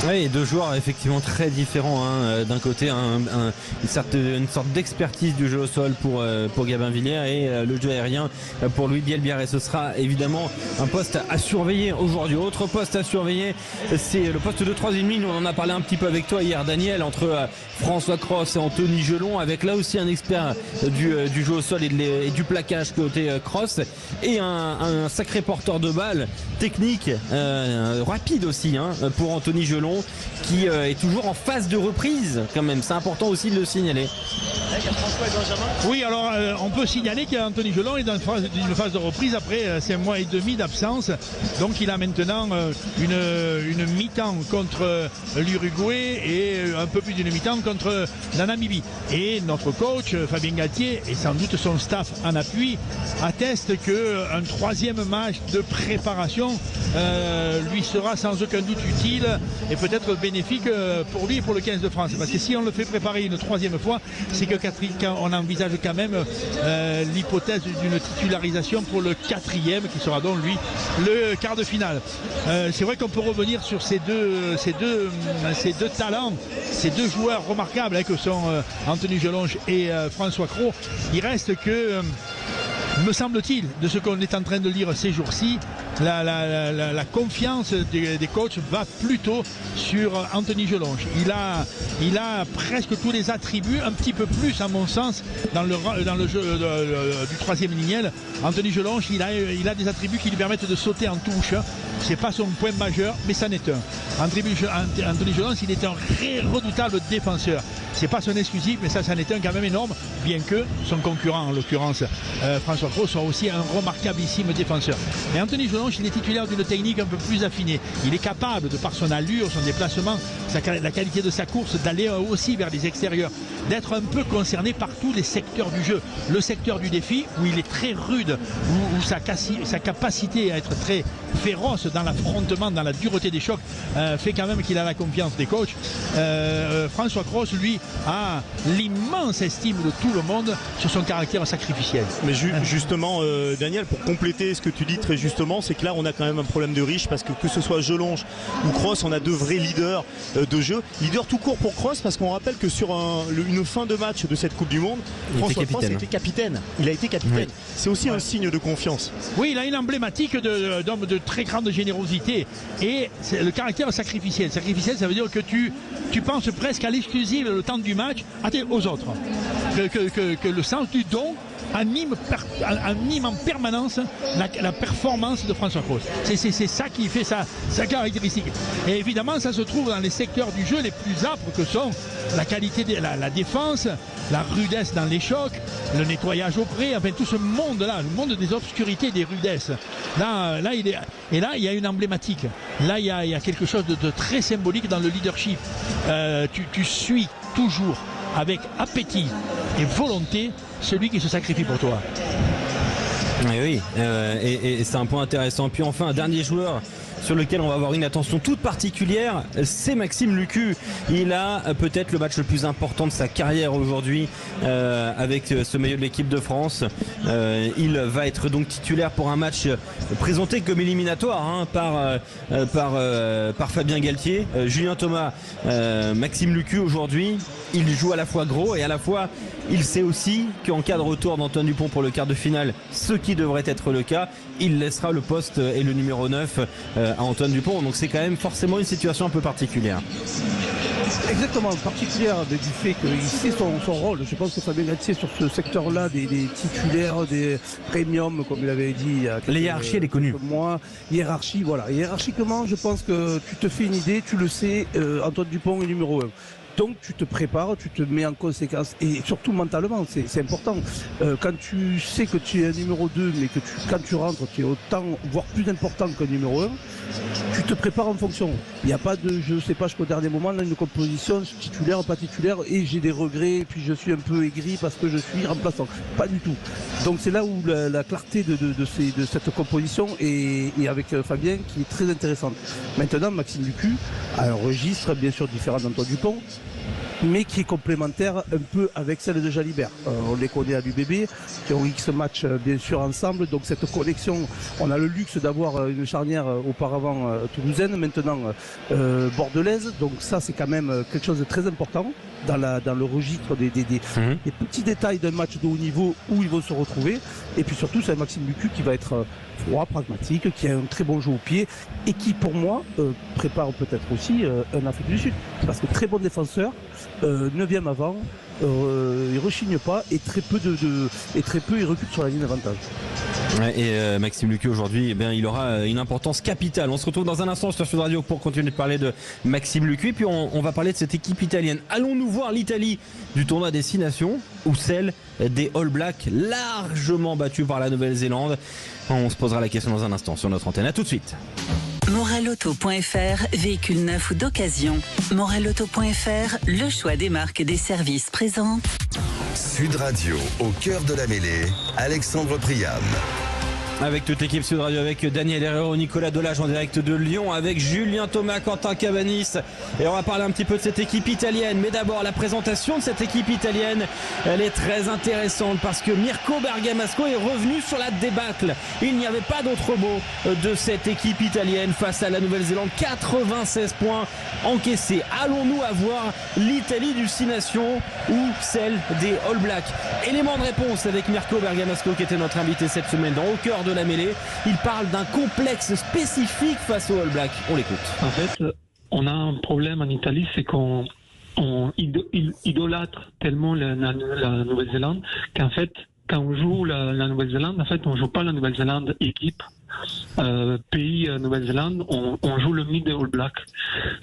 Oui, deux joueurs effectivement très différents. Hein. D'un côté, une sorte d'expertise du jeu au sol pour Gabin Villière et le jeu aérien pour Louis Bielbiarré. Ce sera évidemment un poste à surveiller aujourd'hui. Autre poste à surveiller, c'est le poste de troisième ligne. On en a parlé un petit peu avec toi hier, Daniel, entre François Cros et Anthony Gelon, avec là aussi un expert du jeu au sol et du plaquage côté Cros, et un sacré porteur de balle technique, rapide aussi, hein, pour Anthony Gelon, qui est toujours en phase de reprise quand même. C'est important aussi de le signaler. Oui, alors on peut signaler qu'Anthony Gelon est dans une phase de reprise après 5 mois et demi d'absence. Donc il a maintenant une mi-temps contre l'Uruguay et un peu plus d'une mi-temps contre la Namibie. Et notre coach Fabien Galtier et sans doute son staff en appui attestent qu'un troisième match de préparation lui sera sans aucun doute utile et peut-être bénéfique pour lui et pour le 15 de France. Parce que si on le fait préparer une troisième fois, c'est qu'on envisage quand même l'hypothèse d'une titularisation pour le 4e qui sera donc lui le quart de finale. C'est vrai qu'on peut revenir sur ces deux talents, ces deux joueurs remarquables, hein, que sont Anthony Gelon et François Cros. Il reste que me semble-t-il, de ce qu'on est en train de lire ces jours-ci, la confiance des coachs va plutôt sur Anthony Gelon. Il a presque tous les attributs, un petit peu plus à mon sens, dans le jeu du troisième lignel. Anthony Gelon, il a des attributs qui lui permettent de sauter en touche. C'est pas son point majeur, mais ça n'est un. Anthony Gelon, il est un redoutable défenseur. C'est pas son exclusif, mais ça n'est un quand même énorme, bien que son concurrent, en l'occurrence François Cros, soit aussi un remarquablissime défenseur. Mais Anthony Gelon, il est titulaire d'une technique un peu plus affinée. Il est capable, de par son allure, son déplacement, la qualité de sa course, d'aller aussi vers les extérieurs, d'être un peu concerné par tous les secteurs du jeu. Le secteur du défi, où il est très rude, où sa capacité à être très féroce dans l'affrontement, dans la dureté des chocs, fait quand même qu'il a la confiance des coachs. François Cros, lui, a l'immense estime de tout le monde sur son caractère sacrificiel. Mais justement, Daniel, pour compléter ce que tu dis très justement, c'est que là on a quand même un problème de riche, parce que ce soit Gelon ou Cros, on a deux vrais leaders de jeu. Leader tout court pour Cros, parce qu'on rappelle que sur une fin de match de cette Coupe du Monde, François Cros était capitaine. Il a été capitaine. Oui. C'est aussi un signe de confiance. Oui, il a une emblématique d'homme de très grande générosité et c'est le caractère sacrificiel. Sacrificiel, ça veut dire que tu penses presque à l'exclusive le temps du match aux autres. Que le sens du don anime en permanence la performance de François Cros. C'est ça qui fait sa caractéristique. Et évidemment, ça se trouve dans les secteurs du jeu les plus âpres que sont la qualité de la défense, la rudesse dans les chocs, le nettoyage au pré, enfin tout ce monde-là, le monde des obscurités et des rudesses. Là, il y a une emblématique. Là, il y a quelque chose de très symbolique dans le leadership. Tu suis toujours avec appétit et volonté celui qui se sacrifie pour toi. Oui, et c'est un point intéressant. Puis enfin, un dernier joueur sur lequel on va avoir une attention toute particulière, c'est Maxime Lucu. Il a peut-être le match le plus important de sa carrière aujourd'hui avec ce maillot de l'équipe de France. Il va être donc titulaire pour un match présenté comme éliminatoire, hein, par Fabien Galtier. Julien Thomas, Maxime Lucu aujourd'hui, il joue à la fois gros et à la fois il sait aussi qu'en cas de retour d'Antoine Dupont pour le quart de finale, ce qui devrait être le cas, il laissera le poste et le numéro 9 à Antoine Dupont. Donc c'est quand même forcément une situation un peu particulière. Exactement, particulière du fait qu'il sait son rôle. Je pense que Fabien Galtier sur ce secteur-là des titulaires, des premiums, comme il avait dit il y a les hiérarchies, elle est connue. Hiérarchie, voilà. Hiérarchiquement, je pense que tu te fais une idée, tu le sais, Antoine Dupont est numéro 1. Donc tu te prépares, tu te mets en conséquence et surtout mentalement, c'est important. Quand tu sais que tu es un numéro 2 mais que quand tu rentres tu es autant, voire plus important qu'un numéro 1, tu te prépares en fonction. Il n'y a pas de, je sais pas, jusqu'au dernier moment, là, une composition titulaire, pas titulaire et j'ai des regrets et puis je suis un peu aigri parce que je suis remplaçant. Pas du tout. Donc c'est là où la clarté de cette composition et avec Fabien qui est très intéressante. Maintenant Maxime Lucu a un registre bien sûr différent d'Antoine Dupont, mais qui est complémentaire un peu avec celle de Jalibert. On les connaît à l'UBB, qui ont X matchs bien sûr ensemble, donc cette connexion, on a le luxe d'avoir une charnière auparavant toulousaine, maintenant bordelaise, donc ça c'est quand même quelque chose de très important dans le registre des petits détails d'un match de haut niveau où ils vont se retrouver, et puis surtout c'est Maxime Lucu qui va être froid, pragmatique, qui a un très bon jeu au pied et qui pour moi prépare peut-être aussi un Afrique du Sud, parce que très bon défenseur, 9e avant, il rechigne pas et très peu il recule sur la ligne d'avantage. Ouais, et Maxime Lucu aujourd'hui, eh bien, il aura une importance capitale. On se retrouve dans un instant sur Sud Radio pour continuer de parler de Maxime Lucu et puis on va parler de cette équipe italienne. Allons-nous voir l'Italie du tournoi Destination ou celle des All Blacks largement battue par la Nouvelle-Zélande? On se posera la question dans un instant sur notre antenne. À tout de suite. Morelauto.fr, véhicule neuf ou d'occasion. Morelauto.fr, le choix des marques et des services présente. Sud Radio, au cœur de la mêlée, Alexandre Priam. Avec toute l'équipe Sud Radio, avec Daniel Herrero, Nicolas Delage en direct de Lyon, avec Julien Thomas, Quentin Cabanis. Et on va parler un petit peu de cette équipe italienne. Mais d'abord, la présentation de cette équipe italienne, elle est très intéressante parce que Mirko Bergamasco est revenu sur la débâcle. Il n'y avait pas d'autre mot de cette équipe italienne face à la Nouvelle-Zélande. 96 points encaissés. Allons-nous avoir l'Italie du 6 Nations ou celle des All Blacks? Élément de réponse avec Mirko Bergamasco qui était notre invité cette semaine dans Au cœur de la mêlée. Il parle d'un complexe spécifique face aux All Blacks. On l'écoute. En fait, on a un problème en Italie, c'est qu'on idolâtre tellement la Nouvelle-Zélande qu'en fait, quand on joue la Nouvelle-Zélande, en fait, on joue pas la Nouvelle-Zélande équipe, pays Nouvelle-Zélande, on joue le mythe des All Blacks.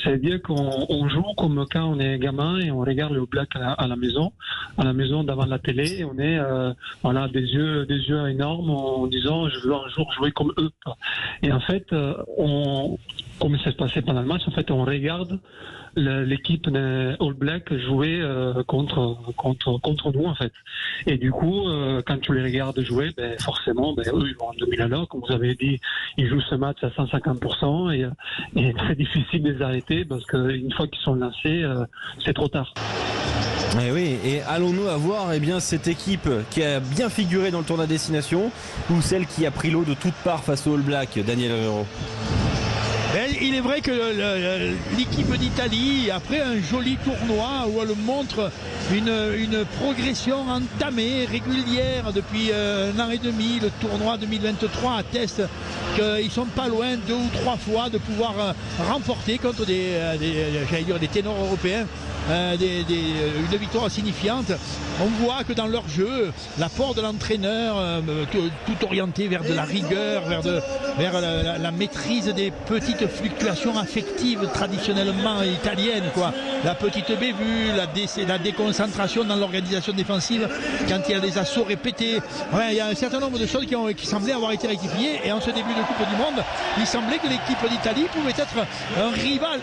C'est-à-dire qu'on joue comme quand on est gamin et on regarde les All Blacks à la maison devant la télé, et on a des yeux énormes en disant je veux un jour jouer comme eux. Et en fait, comme ça se passait pendant le match, en fait, on regarde l'équipe des All Blacks jouer contre nous en fait. Et du coup, quand tu les regardes jouer, forcément, eux ils vont en 2000 à l'heure, comme vous avez dit, ils jouent ce match à 150% et très difficile de les arrêter parce qu'une fois qu'ils sont lancés, c'est trop tard. Et oui, et allons-nous avoir cette équipe qui a bien figuré dans le tournoi Destination ou celle qui a pris l'eau de toutes parts face aux All Blacks, Daniel Herrero? Il est vrai que l'équipe d'Italie, après un joli tournoi où elle montre une progression entamée, régulière depuis un an et demi, le tournoi 2023 atteste qu'ils sont pas loin 2 ou 3 fois de pouvoir remporter contre des ténors européens une victoire signifiante. On voit que dans leur jeu, l'apport de l'entraîneur, tout orienté vers de la rigueur, vers la maîtrise des petites fluctuations affectives traditionnellement italiennes, quoi. La petite bévue, la déconcentration dans l'organisation défensive quand il y a des assauts répétés. Ouais, il y a un certain nombre de choses qui semblaient avoir été rectifiées, et en ce début de Coupe du Monde, il semblait que l'équipe d'Italie pouvait être un rival.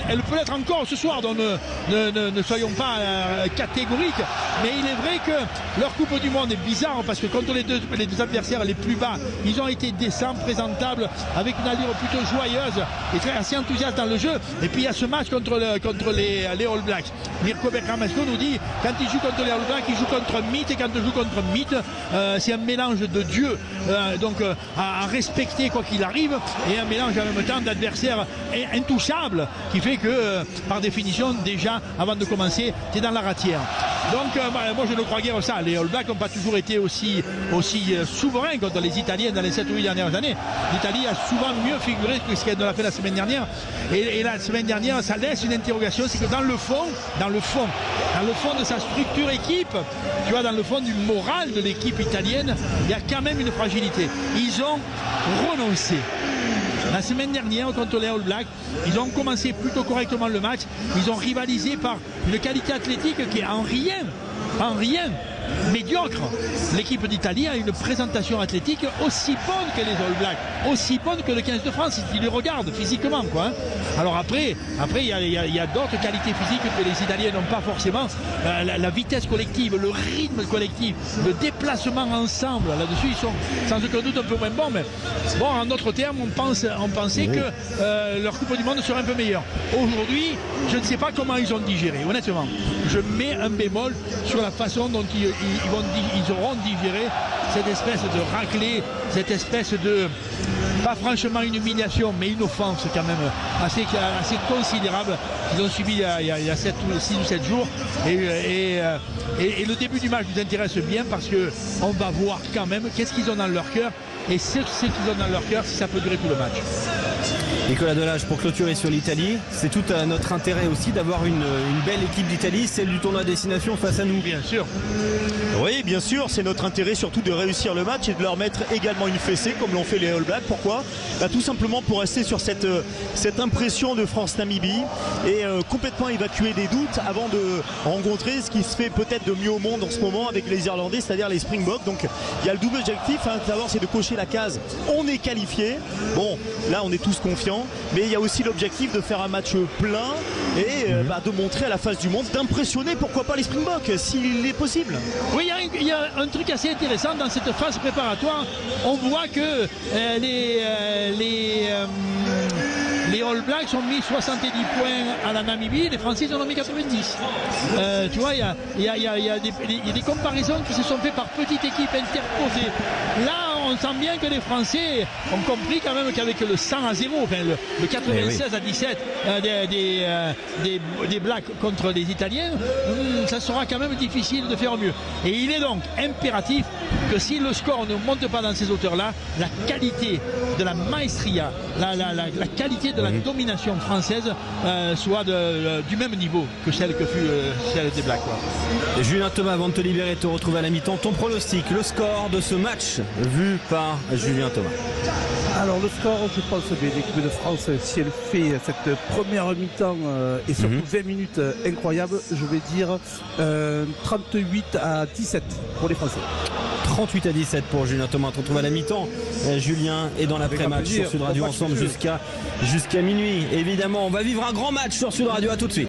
Elle peut l'être encore ce soir, donc ne soyons pas catégoriques, mais il est vrai que leur Coupe du Monde est bizarre parce que contre les deux adversaires les plus bas, ils ont été décents, présentables, avec une allure plutôt joyeuse et assez enthousiaste dans le jeu. Et puis il y a ce match contre les All Blacks. Mirko Bergamasco nous dit quand il joue contre les All Blacks, il joue contre un mythe, et quand il joue contre un mythe, c'est un mélange de dieux, donc à respecter quoi qu'il arrive, et un mélange en même temps d'adversaires intouchables, qui fait que par définition déjà avant de commencer t'es dans la ratière. Donc moi je ne crois guère ça. Les All Blacks n'ont pas toujours été aussi souverains contre les Italiens dans les 7 ou 8 dernières années. L'Italie a souvent mieux figuré que ce qu'elle a fait la semaine dernière, et la semaine dernière ça laisse une interrogation, c'est que dans le fond de sa structure équipe, tu vois, dans le fond du moral de l'équipe italienne, il y a quand même une fragilité. Ils ont renoncé La semaine dernière, contre les All Blacks, ils ont commencé plutôt correctement le match. Ils ont rivalisé par une qualité athlétique qui est en rien médiocre. L'équipe d'Italie a une présentation athlétique aussi bonne que les All Blacks, aussi bonne que le 15 de France, si tu les regardes physiquement, quoi. Alors après il y a d'autres qualités physiques que les Italiens n'ont pas forcément. La vitesse collective, le rythme collectif, le déplacement ensemble, là-dessus ils sont sans aucun doute un peu moins bons, mais bon, en d'autres termes, on pensait que leur Coupe du Monde serait un peu meilleure. Aujourd'hui, je ne sais pas comment ils ont digéré, honnêtement. Je mets un bémol sur la façon dont ils auront digéré cette espèce de raclée, cette espèce de, pas franchement une humiliation, mais une offense quand même assez considérable qu'ils ont subi il y a 6 ou 7 jours. Et le début du match nous intéresse bien parce qu'on va voir quand même qu'est-ce qu'ils ont dans leur cœur. Et ce qu'ils ont dans leur cœur, si ça peut durer tout le match. Nicolas Delage, pour clôturer sur l'Italie, c'est tout à notre intérêt aussi d'avoir une belle équipe d'Italie, celle du tournoi à destination face à nous. Bien sûr. Oui, bien sûr, c'est notre intérêt surtout de réussir le match et de leur mettre également une fessée comme l'ont fait les All Blacks. Pourquoi ? Tout simplement pour rester sur cette impression de France-Namibie et complètement évacuer des doutes avant de rencontrer ce qui se fait peut-être de mieux au monde en ce moment avec les Irlandais, c'est-à-dire les Springboks. Donc il y a le double objectif, d'abord c'est de cocher la case, on est qualifié. Bon, là on est tous confiants, mais il y a aussi l'objectif de faire un match plein et de montrer à la face du monde, d'impressionner pourquoi pas les Springboks s'il est possible. Oui, il y a un truc assez intéressant dans cette phase préparatoire. On voit que les All Blacks ont mis 70 points à la Namibie, les Français en ont mis 90. Tu vois, il y a des comparaisons qui se sont faites par petites équipes interposées. Là, on sent bien que les Français ont compris quand même qu'avec le 100 à 0, enfin le 96 à 17 des Blacks contre les Italiens, ça sera quand même difficile de faire mieux. Et il est donc impératif que si le score ne monte pas dans ces hauteurs-là, la qualité de la maestria, la qualité de la domination française soit du même niveau que celle que fut celle des Blacks. Et Julien Thomas, avant de te libérer, te retrouver à la mi-temps, ton pronostic, le score de ce match vu par Julien Thomas. Alors le score, je pense que l'équipe de France, si elle fait cette première mi-temps et surtout 20 minutes incroyables, je vais dire 38 à 17 pour les Français. 38 à 17 pour Julien Thomas. On te retrouve à la mi-temps. Julien est dans l'après-match sur Sud Radio ensemble jusqu'à minuit. Évidemment, on va vivre un grand match sur Sud Radio. À tout de suite.